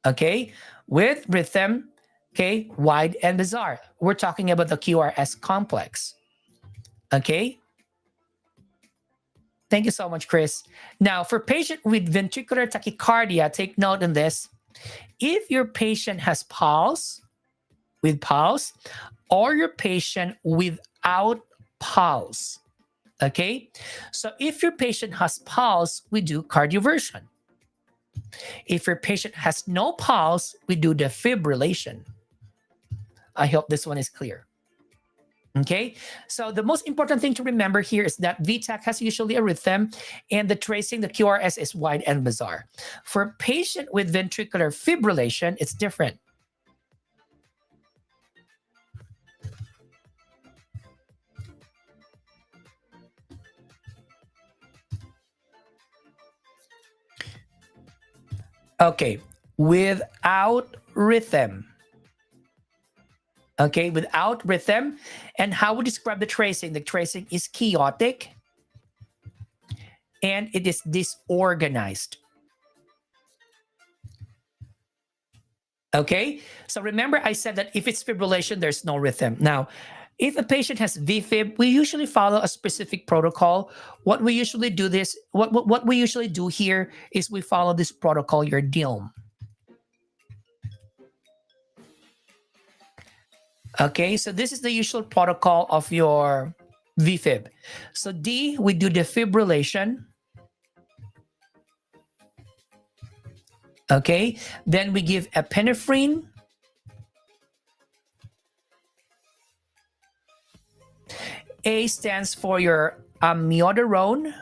Okay, with rhythm, okay, wide and bizarre. We're talking about the QRS complex. Okay, thank you so much, Chris. Now, for patient with ventricular tachycardia, take note on this. If your patient has pulse, with pulse, or your patient without pulse, okay? So if your patient has pulse, we do cardioversion. If your patient has no pulse, we do defibrillation. I hope this one is clear. Okay, so the most important thing to remember here is that VTAC has usually a rhythm, and the tracing, the QRS, is wide and bizarre. For a patient with ventricular fibrillation, it's different. Okay, without rhythm. Okay, without rhythm. And how we describe the tracing? The tracing is chaotic and it is disorganized. Okay, so remember I said that if it's fibrillation, there's no rhythm. Now, if a patient has VFib, we usually follow a specific protocol. What we usually do here is we follow this protocol, your DILM. Okay, so this is the usual protocol of your VFib. So D, we do defibrillation. Okay, then we give epinephrine. A stands for your amiodarone.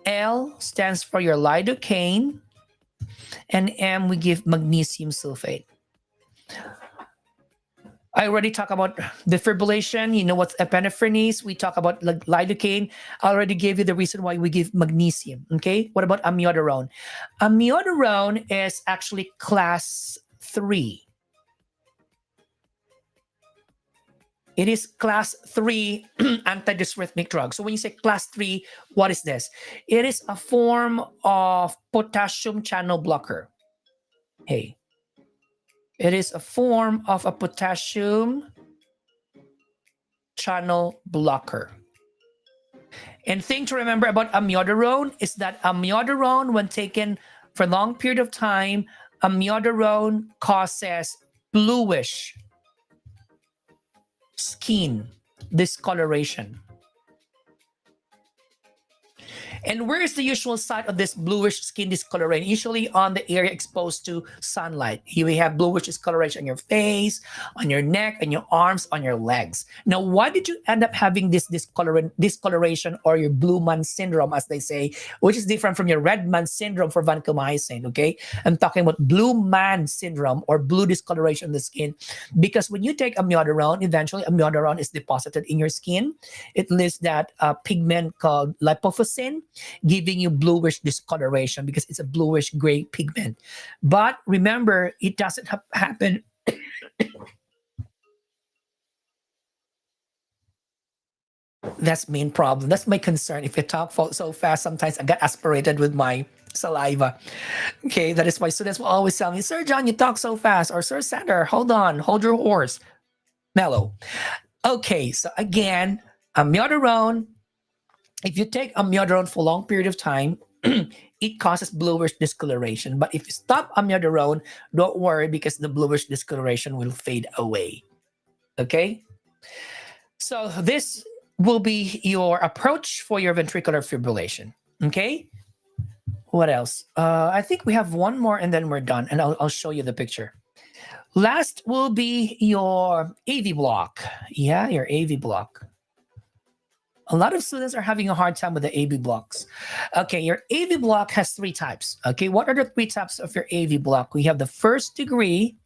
L stands for your lidocaine. And M, we give magnesium sulfate. I already talked about defibrillation. You know what epinephrine is. We talk about lidocaine. I already gave you the reason why we give magnesium. Okay, what about amiodarone? Amiodarone is actually class 3. It is class 3 antidysrhythmic drug. So when you say class 3, what is this? It is a form of potassium channel blocker. Hey, it is a form of a potassium channel blocker. And thing to remember about amiodarone is that amiodarone, when taken for a long period of time, amiodarone causes bluish skin discoloration. And where is the usual site of this bluish skin discoloration? Usually on the area exposed to sunlight. You may have bluish discoloration on your face, on your neck, on your arms, on your legs. Now, why did you end up having this discoloration or your blue man syndrome, as they say, which is different from your red man syndrome for vancomycin, okay? I'm talking about blue man syndrome or blue discoloration of the skin because when you take amiodarone, eventually amiodarone is deposited in your skin. It lists that pigment called lipofuscin, giving you bluish discoloration because it's a bluish gray pigment. But remember, it doesn't happen. That's main problem. That's my concern. If I talk so fast, sometimes I get aspirated with my saliva. Okay, that is why students will always tell me, Sir John, you talk so fast, or Sir Sander, hold on, hold your horse. Mellow. Okay, so again, amiodarone. If you take amiodarone for a long period of time, it causes bluish discoloration. But if you stop amiodarone, don't worry because the bluish discoloration will fade away. Okay? So this will be your approach for your ventricular fibrillation. Okay? What else? I think we have one more and then we're done. And I'll show you the picture. Last will be your AV block. Yeah, your AV block. A lot of students are having a hard time with the AV blocks. Okay, your AV block has three types. Okay, what are the three types of your AV block? We have the first degree,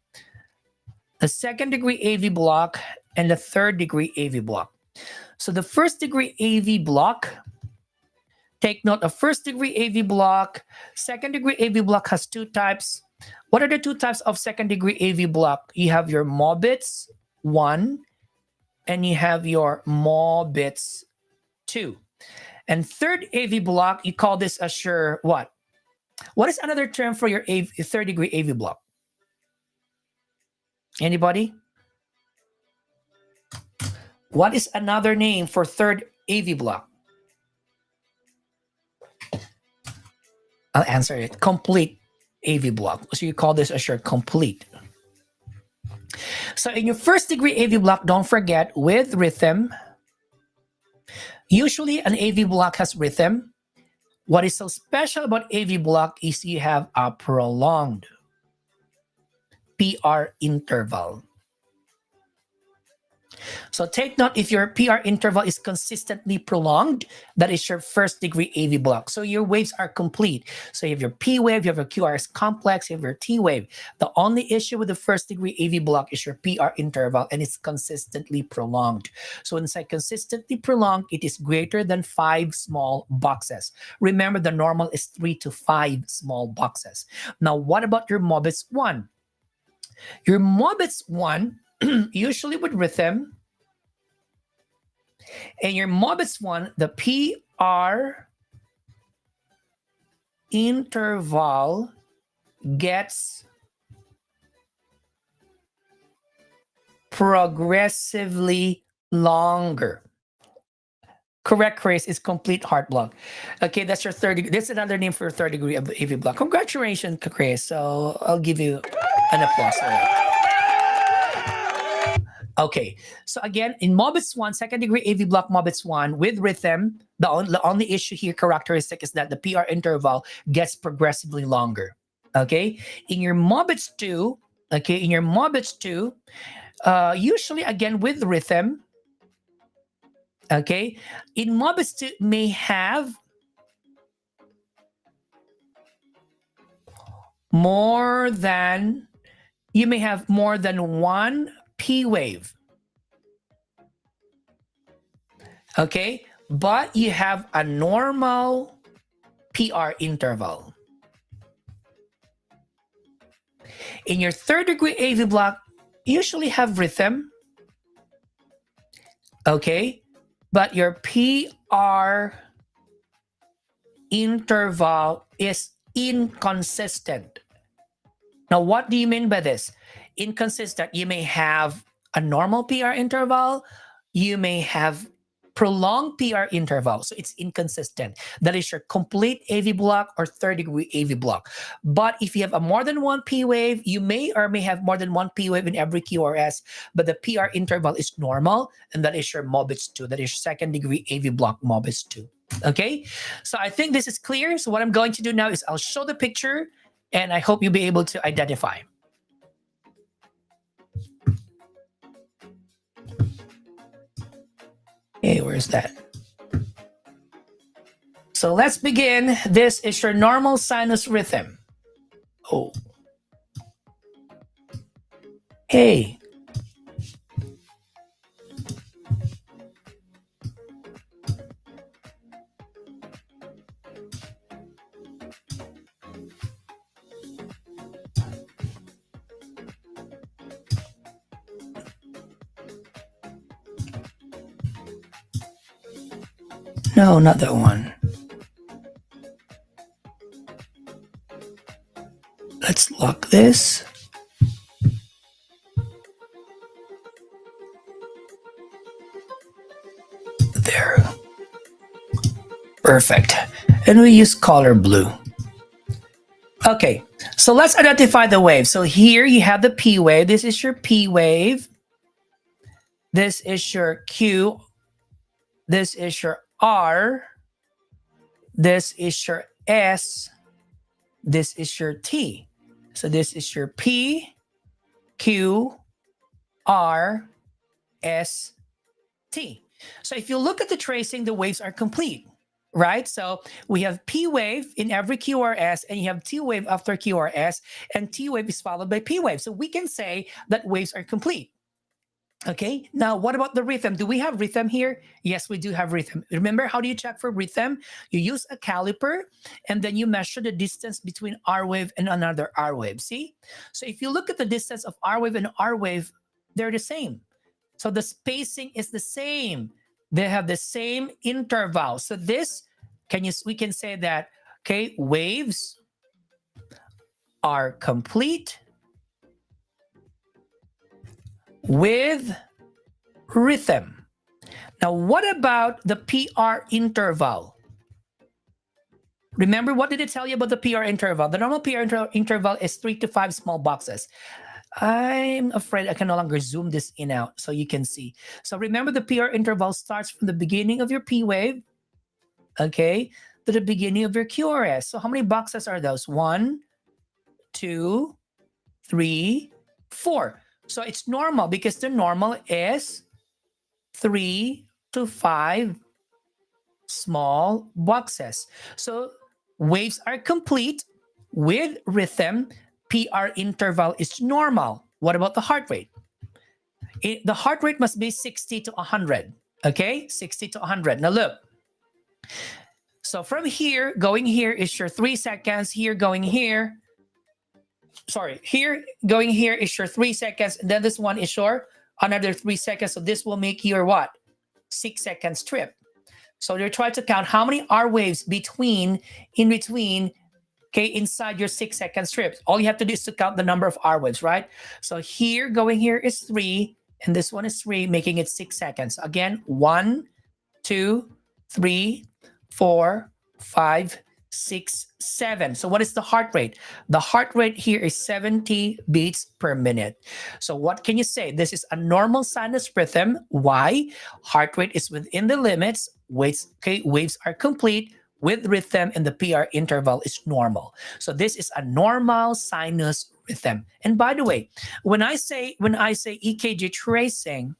the second degree AV block, and the third degree AV block. So the first degree AV block, take note of first degree AV block. Second degree AV block has two types. What are the two types of second degree AV block? You have your Mobitz 1 and you have your Mobitz 2. And third AV block, you call this a sure what? What is another term for your third degree AV block? Anybody? What is another name for third AV block? I'll answer it. Complete AV block. So you call this a sure complete. So in your first degree AV block, don't forget with rhythm. Usually an AV block has rhythm. What is so special about AV block is you have a prolonged PR interval. So take note, if your PR interval is consistently prolonged, that is your first degree AV block. So your waves are complete. So you have your P wave, you have your QRS complex, you have your T wave. The only issue with the first degree AV block is your PR interval and it's consistently prolonged. So when it's consistently prolonged, it is greater than 5 small boxes. Remember, the normal is 3 to 5 small boxes. Now, what about your Mobitz 1? Your Mobitz 1, usually with rhythm, and your Mobitz 1, the PR interval gets progressively longer. Correct, Chris. It's complete heart block. Okay, that's your third degree. That's another name for your third degree of AV block. Congratulations, Chris. So I'll give you an applause for that. Okay, so again, in Mobitz 1, second degree AV block Mobitz 1 with rhythm, the only issue here, characteristic, is that the PR interval gets progressively longer. Okay, in your Mobitz 2, usually again with rhythm, okay, in Mobitz 2 may have more than one P wave. Okay, but you have a normal PR interval. In your third degree AV block, you usually have rhythm. Okay, but your PR interval is inconsistent. Now, what do you mean by this? Inconsistent. You may have a normal PR interval, you may have prolonged PR interval, so it's inconsistent. That is your complete AV block or third degree AV block. But if you have a more than one P wave, you may or may have more than one P wave in every QRS, but the PR interval is normal, and that is your Mobitz 2. That is second degree AV block Mobitz 2. Okay, so I think this is clear. So what I'm going to do now is I'll show the picture, and I hope you'll be able to identify. Okay, where's that? So let's begin. This is your normal sinus rhythm. Oh. Hey. No, not that one. Let's lock this. There. Perfect. And we use color blue. Okay, so let's identify the wave. So here you have the P wave. This is your P wave. This is your Q. This is your R. This is your S. This is your T. So this is your P, Q, R, S, T. So if you look at the tracing, the waves are complete, right? So we have P wave in every QRS, and you have T wave after QRS, and T wave is followed by P wave. So we can say that waves are complete. Okay, now what about the rhythm? Do we have rhythm here? Yes, we do have rhythm. Remember, how do you check for rhythm? You use a caliper, and then you measure the distance between R wave and another R wave. See? So if you look at the distance of R wave and R wave, they're the same. So the spacing is the same. They have the same interval. So this, we can say that, okay, waves are complete with rhythm. Now, what about the PR interval? Remember, what did it tell you about the PR interval? The normal PR interval is 3 to 5 small boxes. I'm afraid I can no longer zoom this in out so you can see. So remember, the PR interval starts from the beginning of your P wave, okay, to the beginning of your QRS. So how many boxes are those? 1, 2, 3, 4. So it's normal because the normal is 3 to 5 small boxes. So waves are complete with rhythm. PR interval is normal. What about the heart rate? The heart rate must be 60 to 100. Okay, 60 to 100. Now look. So from here, going here is your 3 seconds. Here, going here. Sorry, here, going here is your 3 seconds. And then this one is your another 3 seconds. So this will make your what? 6 seconds trip. So you're trying to count how many R waves in between, okay, inside your 6 second strip. All you have to do is to count the number of R waves, right? So here, going here is 3, and this one is 3, making it 6 seconds. Again, 1, 2, 3, 4, 5, 6, 7. So what is the heart rate? The heart rate here is 70 beats per minute. So what can you say? This is a normal sinus rhythm. Why? Heart rate is within the limits. Waves are complete with rhythm, and the PR interval is normal. So this is a normal sinus rhythm. And by the way, when I say EKG tracing,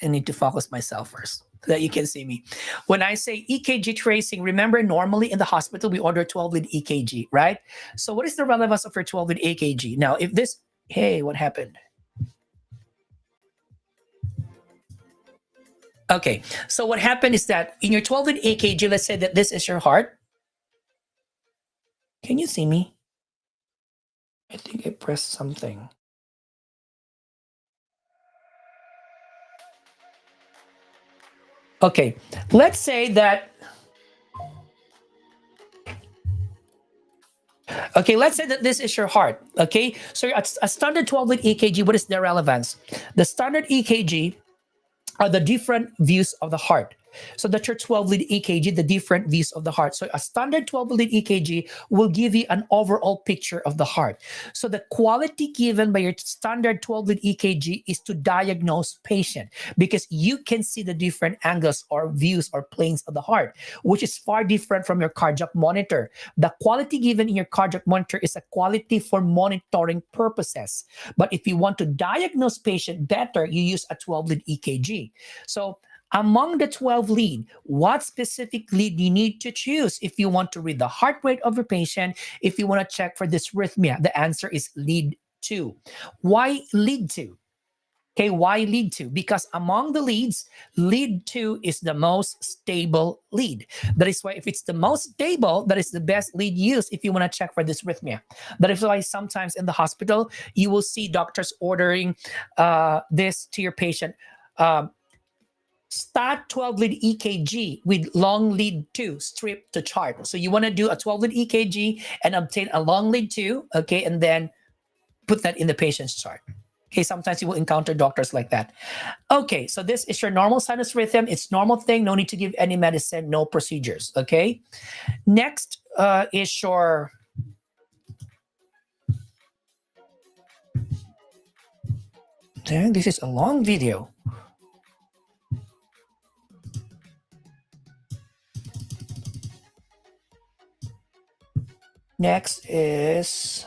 I need to focus myself first so that you can see me. When I say EKG tracing, remember, normally in the hospital, we order 12-lead EKG, right? So what is the relevance of your 12-lead EKG? Now, if this, hey, what happened? Okay, so what happened is that in your 12-lead EKG, let's say that this is your heart. Can you see me? I think I pressed something. Okay, let's say that. Okay, let's say that this is your heart. Okay, so a standard 12-lead EKG, what is the relevance? The standard EKG are the different views of the heart. So that's your 12 lead EKG, the different views of the heart. So a standard 12 lead EKG will give you an overall picture of the heart. So the quality given by your standard 12 lead EKG is to diagnose patient because you can see the different angles or views or planes of the heart, which is far different from your cardiac monitor. The quality given in your cardiac monitor is a quality for monitoring purposes. But if you want to diagnose patient better, you use a 12 lead EKG. So among the 12 lead, what specific lead you need to choose if you want to read the heart rate of your patient, if you want to check for dysrhythmia? The answer is lead 2. Why lead 2? Okay, why lead 2? Because among the leads, lead 2 is the most stable lead. That is why if it's the most stable, that is the best lead used if you want to check for dysrhythmia. That is why sometimes in the hospital, you will see doctors ordering this to your patient. Start 12 lead EKG with long lead 2 strip to chart. So you want to do a 12 lead EKG and obtain a long lead 2, okay, and then put that in the patient's chart. Okay, sometimes you will encounter doctors like that. Okay, so this is your normal sinus rhythm. It's normal thing. No need to give any medicine, no procedures. Okay, next is your dang, this is a long video. Next is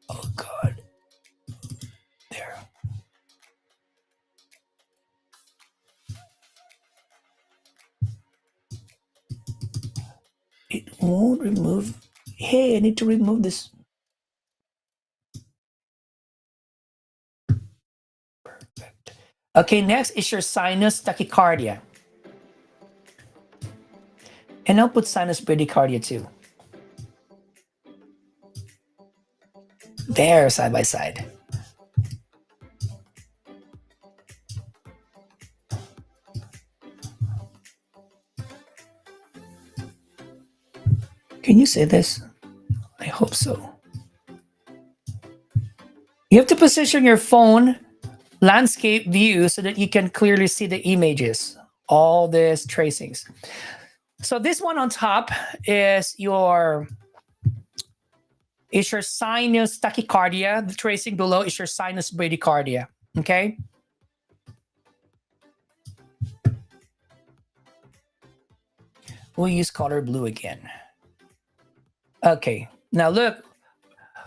oh god, there. It won't remove. Hey, I need to remove this. Perfect. Okay, next is your sinus tachycardia. And I'll put sinus bradycardia too. There, side by side. Can you say this? I hope so. You have to position your phone landscape view so that you can clearly see the images, all these tracings. So this one on top is your sinus tachycardia. The tracing below is your sinus bradycardia. Okay. We'll use color blue again. Okay. Now look,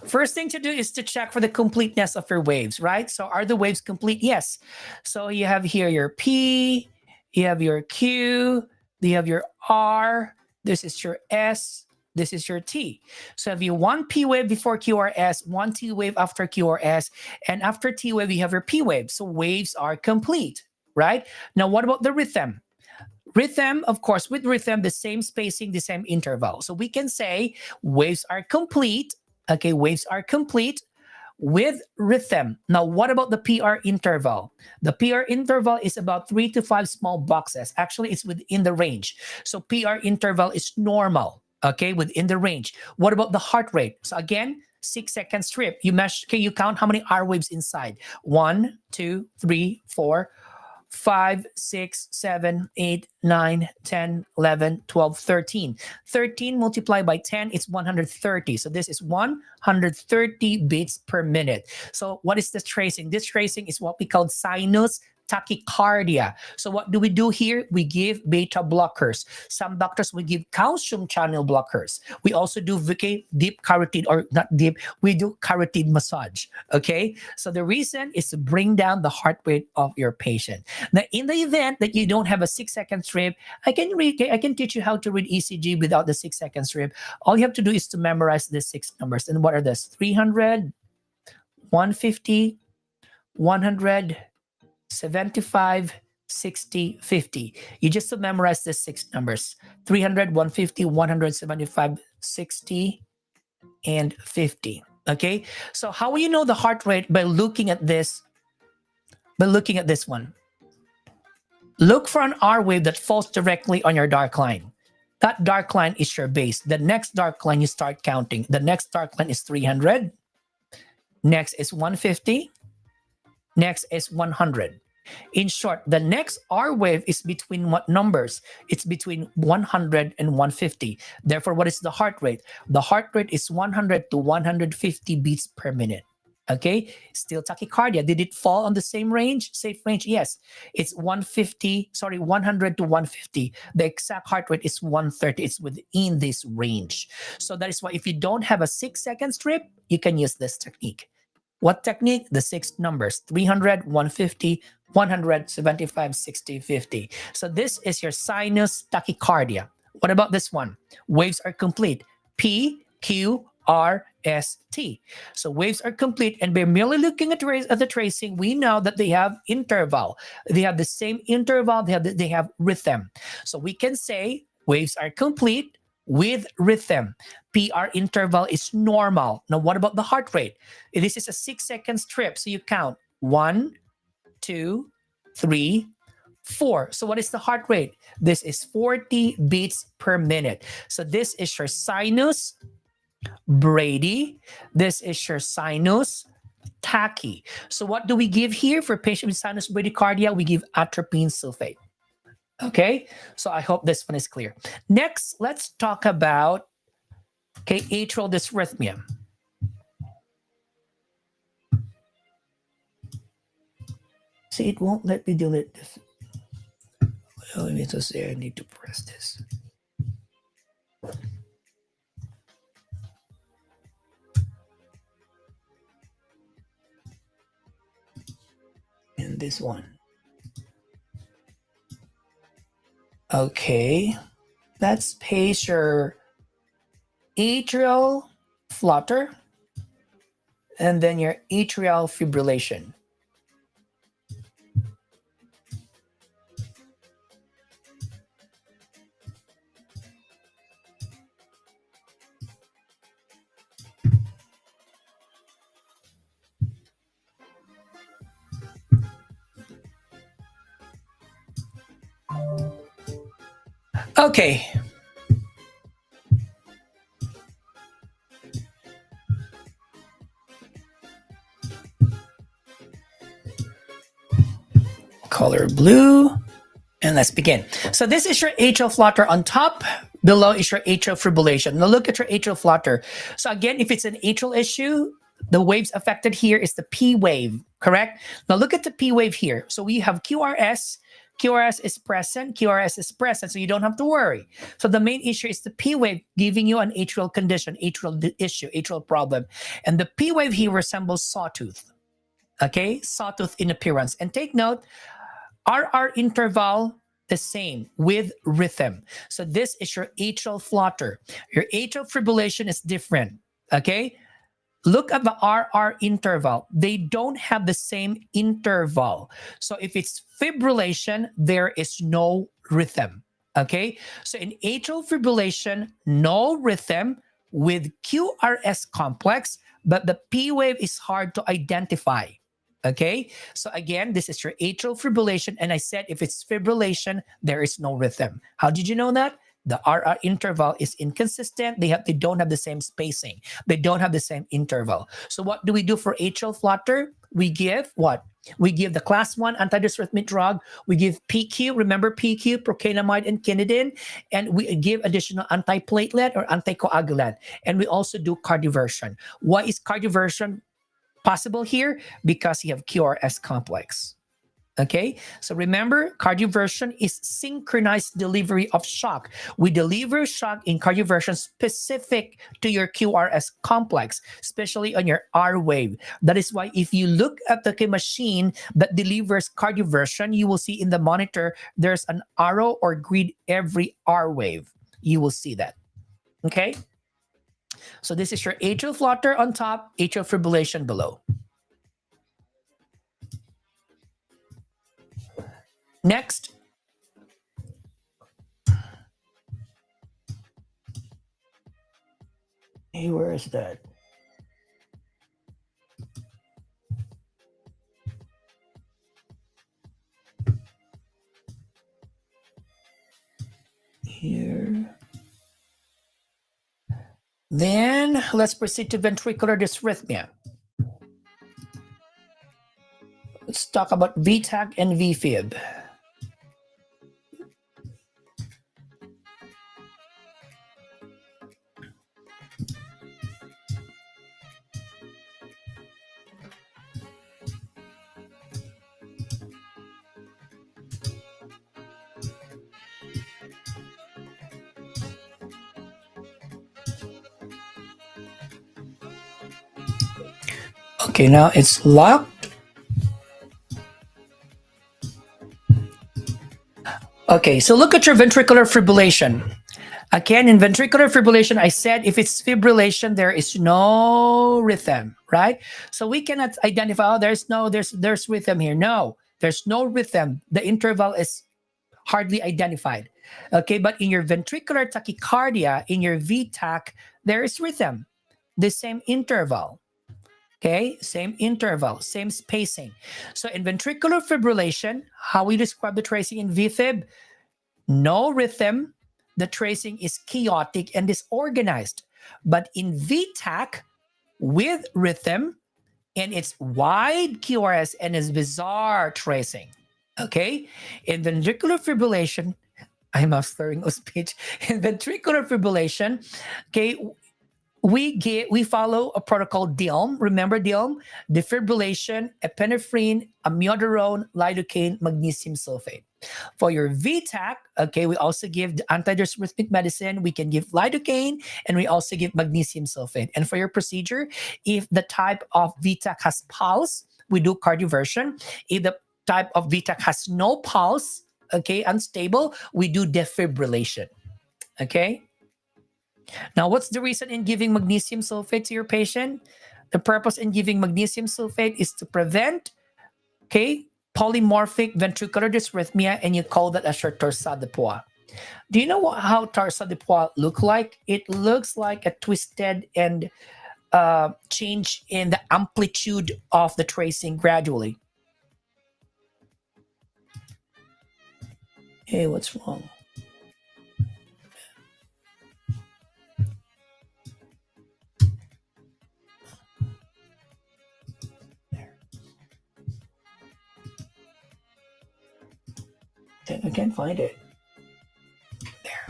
first thing to do is to check for the completeness of your waves, right? So are the waves complete? Yes. So you have here your P, you have your Q, you have your R, this is your S, this is your T. So have you one P wave before QRS, one T wave after QRS, and after T wave, you have your P wave. So waves are complete, right? Now, what about the rhythm? Rhythm, of course, with rhythm, the same spacing, the same interval. So we can say waves are complete. Okay, waves are complete with rhythm. Now, what about the PR interval? The PR interval is about 3 to 5 small boxes. Actually, it's within the range. So PR interval is normal, okay, within the range. What about the heart rate? So again, 6-second strip. You measure, can you count how many R waves inside? 1, 2, 3, 4, 5, 6, 7, 8, 9, 10, 11, 12, 13. 13 multiplied by 10 is 130. So this is 130 beats per minute. So what is this tracing? This tracing is what we call sinus tachycardia. So what do we do here? We give beta blockers. Some doctors will give calcium channel blockers. We also do deep carotid, or not deep, we do carotid massage. Okay. So the reason is to bring down the heart rate of your patient. Now, in the event that you don't have a 6-second strip, I can teach you how to read ECG without the 6-second strip. All you have to do is to memorize the 6 numbers. And what are those? 300, 150, 100, 75, 60, 50. You just memorize the 6 numbers: 300, 150, 175, 60, and 50. Okay. So how will you know the heart rate? By looking at this one. Look for an R wave that falls directly on your dark line. That dark line is your base. The next dark line you start counting. The next dark line is 300. Next is 150. Next is 100. In short, the next R wave is between what numbers? It's between 100 and 150. Therefore, what is the heart rate? The heart rate is 100 to 150 beats per minute. Okay, still tachycardia. Did it fall on the same range, safe range? Yes, it's 150, sorry, 100 to 150. The exact heart rate is 130. It's within this range. So that is why if you don't have a 6-second strip, you can use this technique. What technique? The 6 numbers: 300, 150, 100, 75, 60, 50. So this is your sinus tachycardia. What about this one? Waves are complete. P, Q, R, S, T. So waves are complete, and by merely looking at the tracing, we know that they have interval. They have the same interval. They have rhythm. So we can say waves are complete with rhythm. PR interval is normal. Now, what about the heart rate? This is a 6-second strip. So you count 1, 2, 3, 4. So what is the heart rate? This is 40 beats per minute. So this is your sinus Brady. This is your sinus tachy. So what do we give here for patient with sinus bradycardia? We give atropine sulfate. Okay, so I hope this one is clear. Next, let's talk about atrial dysrhythmia. See, it won't let me delete this. Well, let me just say I need to press this. And this one. Okay, let's paste your atrial flutter and then your atrial fibrillation. Okay. Color blue. And let's begin. So this is your atrial flutter on top. Below is your atrial fibrillation. Now look at your atrial flutter. So again, if it's an atrial issue, the waves affected here is the P wave, correct? Now look at the P wave here. So we have QRS. QRS is present. QRS is present, so you don't have to worry. So the main issue is the P wave giving you an atrial condition, atrial issue, atrial problem. And the P wave here resembles sawtooth. Okay, sawtooth in appearance. And take note, RR interval the same with rhythm. So this is your atrial flutter. Your atrial fibrillation is different. Okay, look at the RR interval. They don't have the same interval. So if it's fibrillation, there is no rhythm. Okay, so in atrial fibrillation, no rhythm with QRS complex, but the P wave is hard to identify. Okay, so again, this is your atrial fibrillation, and I said if it's fibrillation, there is no rhythm. How did you know that? The RR interval is inconsistent. They don't have the same spacing. They don't have the same interval. So what do we do for atrial flutter? We give what? We give the class 1 antidysrhythmic drug. We give PQ, remember PQ, procainamide and quinidine, and we give additional antiplatelet or anticoagulant. And we also do cardioversion. Why is cardioversion possible here? Because you have QRS complex. Okay, so remember, cardioversion is synchronized delivery of shock. We deliver shock in cardioversion specific to your QRS complex, especially on your R wave. That is why if you look at the machine that delivers cardioversion, you will see in the monitor, there's an arrow or grid every R wave. You will see that. Okay, so this is your atrial flutter on top, atrial fibrillation below. Next, hey, where is that? Then let's proceed to ventricular dysrhythmia. Let's talk about VTAC and VFib. Okay, now it's locked. Okay, so look at your ventricular fibrillation. Again, in ventricular fibrillation, I said if it's fibrillation, there is no rhythm, right? So we cannot identify, oh, there's rhythm here. No, there's no rhythm. The interval is hardly identified. Okay, but in your ventricular tachycardia, in your VTAC, there is rhythm, the same interval. Okay, same interval, same spacing. So in ventricular fibrillation, how we describe the tracing in VFib, no rhythm, the tracing is chaotic and disorganized. But in VTAC, with rhythm, and it's wide QRS and it's bizarre tracing. Okay, in ventricular fibrillation, I'm a slurring of speech. In ventricular fibrillation, okay, we follow a protocol DILM. Remember DILM? Defibrillation, epinephrine, amiodarone, lidocaine, magnesium sulfate. For your VTAC, okay, we also give the antidysrhythmic medicine. We can give lidocaine and we also give magnesium sulfate. And for your procedure, if the type of VTAC has pulse, we do cardioversion. If the type of VTAC has no pulse, okay, unstable, we do defibrillation. Okay. Now, what's the reason in giving magnesium sulfate to your patient? The purpose in giving magnesium sulfate is to prevent, okay, polymorphic ventricular dysrhythmia, and you call that as your torsade de pois. Do you know how torsade de pois look like? It looks like a twisted and change in the amplitude of the tracing gradually. Hey, what's wrong? I can't find it. There.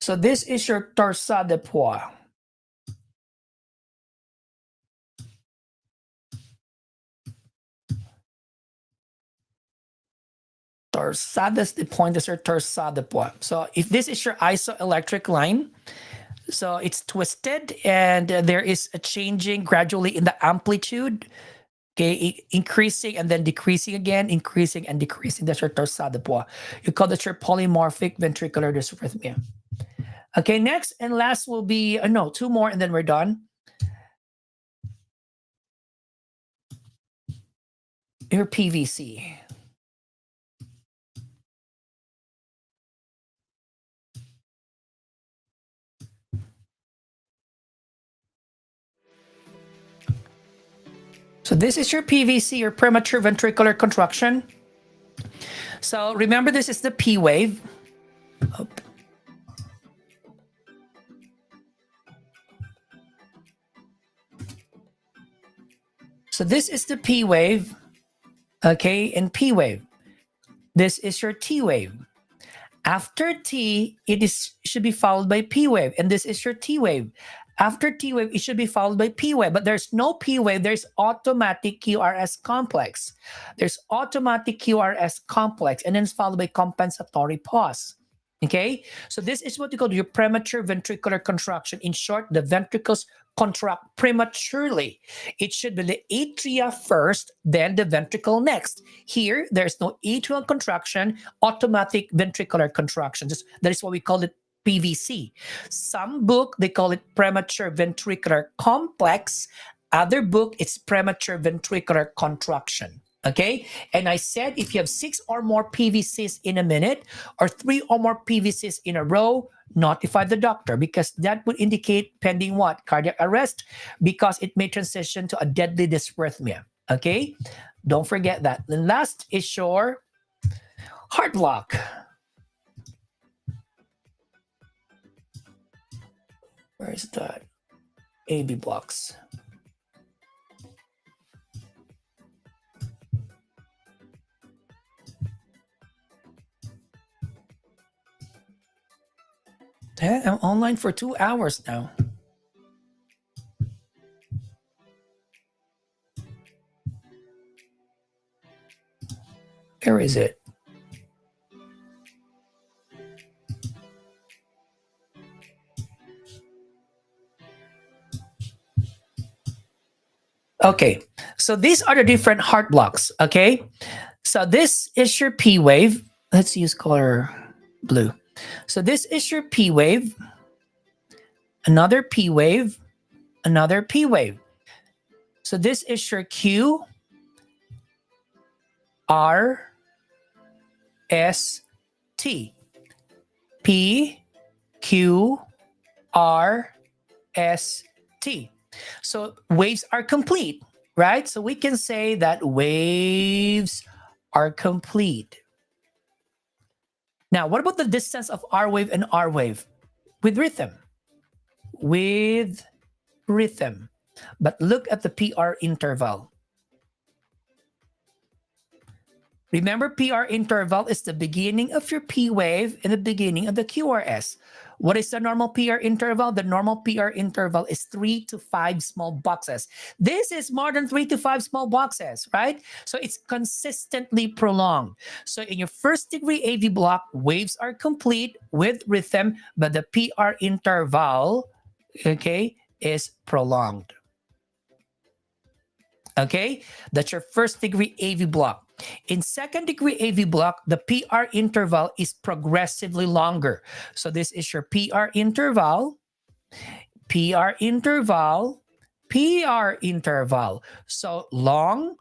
So this is your torsade de pois. Torsade, that's the point, is your torsade de pois. So if this is your isoelectric line, so it's twisted and there is a changing gradually in the amplitude, okay, increasing and then decreasing again, increasing and decreasing. That's your torsade de pois. You call that your polymorphic ventricular dysrhythmia. Okay, next and last will be, no, two more and then we're done. Your PVC. So this is your PVC, your premature ventricular contraction. So remember, this is the P wave. Oh. So this is the P wave, okay, and P wave. This is your T wave. After T, should be followed by P wave, and this is your T wave. After T wave, it should be followed by P wave, but there's no P wave. There's automatic QRS complex. There's automatic QRS complex, and then it's followed by compensatory pause. Okay, so this is what you call your premature ventricular contraction. In short, the ventricles contract prematurely. It should be the atria first, then the ventricle next. Here, there's no atrial contraction, automatic ventricular contraction. That is what we call it PVC. Some book, they call it premature ventricular complex. Other book, it's premature ventricular contraction. Okay. And I said if you have 6 or more PVCs in a minute or 3 or more PVCs in a row, notify the doctor, because that would indicate pending what? Cardiac arrest, because it may transition to a deadly dysrhythmia. Okay. Don't forget that. The last is your heart block. Where is that? AV blocks. I'm online for 2 hours now. Where is it? Okay, so these are the different heart blocks. Okay, so this is your P wave. Let's use color blue. So this is your P wave, another P wave, another P wave. So this is your Q, R, S, T. P, Q, R, S, T. So waves are complete, right? So we can say that waves are complete. Now, what about the distance of R wave and R wave? With rhythm. With rhythm. But look at the PR interval. Remember, PR interval is the beginning of your P wave and the beginning of the QRS. What is the normal PR interval? The normal PR interval is 3 to 5 small boxes. This is more than 3 to 5 small boxes, right? So it's consistently prolonged. So in your first degree AV block, waves are complete with rhythm, but the PR interval, okay, is prolonged. Okay, that's your first degree AV block. In second degree AV block, the PR interval is progressively longer. So this is your PR interval, PR interval, PR interval. So long,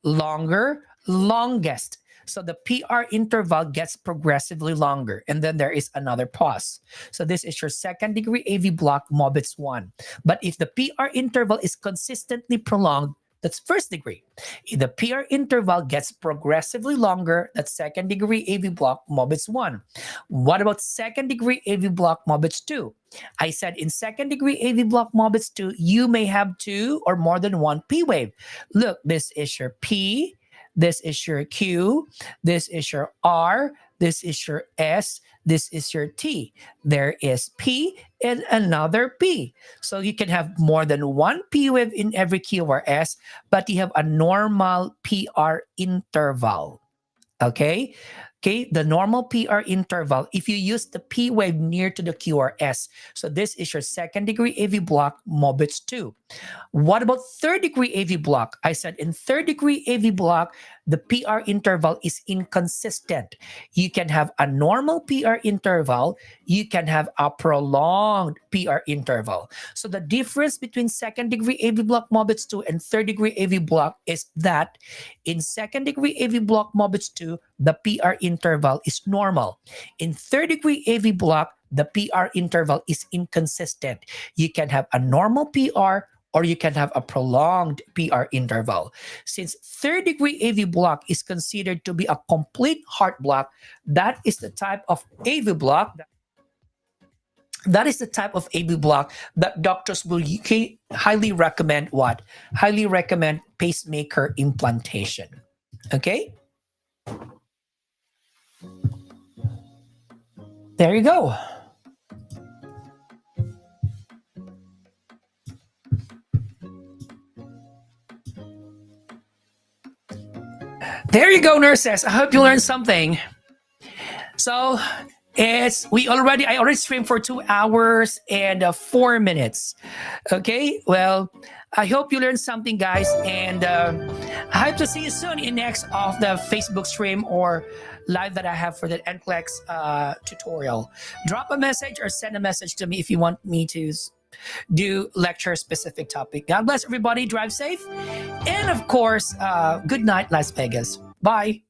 longer, longest. So the PR interval gets progressively longer. And then there is another pause. So this is your second degree AV block, Mobitz 1. But if the PR interval is consistently prolonged, that's first degree. If the PR interval gets progressively longer, that's second degree AV block, Mobitz 1. What about second degree AV block, Mobitz 2? I said in second degree AV block, Mobitz 2, you may have 2 or more than 1 P wave. Look, this is your P, this is your Q, this is your R, this is your S, this is your T. There is P and another P. So you can have more than 1 P wave in every QRS, but you have a normal PR interval. Okay? Okay, the normal PR interval, if you use the P wave near to the QRS. So this is your second degree AV block, Mobitz 2. What about third degree AV block? I said in third degree AV block, the PR interval is inconsistent. You can have a normal PR interval, you can have a prolonged PR interval. So the difference between second degree AV block Mobitz 2 and third degree AV block is that in second degree AV block Mobitz 2, the PR interval is normal. In third degree AV block, the PR interval is inconsistent. You can have a normal PR or you can have a prolonged PR interval. Since third degree AV block is considered to be a complete heart block, that is the type of AV block that is the type of AV block that doctors will highly recommend what? Highly recommend pacemaker implantation. Okay? There you go. There you go, nurses. I hope you learned something. So I already streamed for 2 hours and 4 minutes. Okay, well, I hope you learned something, guys, and I hope to see you soon in next of the Facebook stream or live that I have for the NCLEX tutorial. Drop a message or send a message to me if you want me to do lecture specific topic. God bless everybody. Drive safe, and of course, good night, Las Vegas. Bye.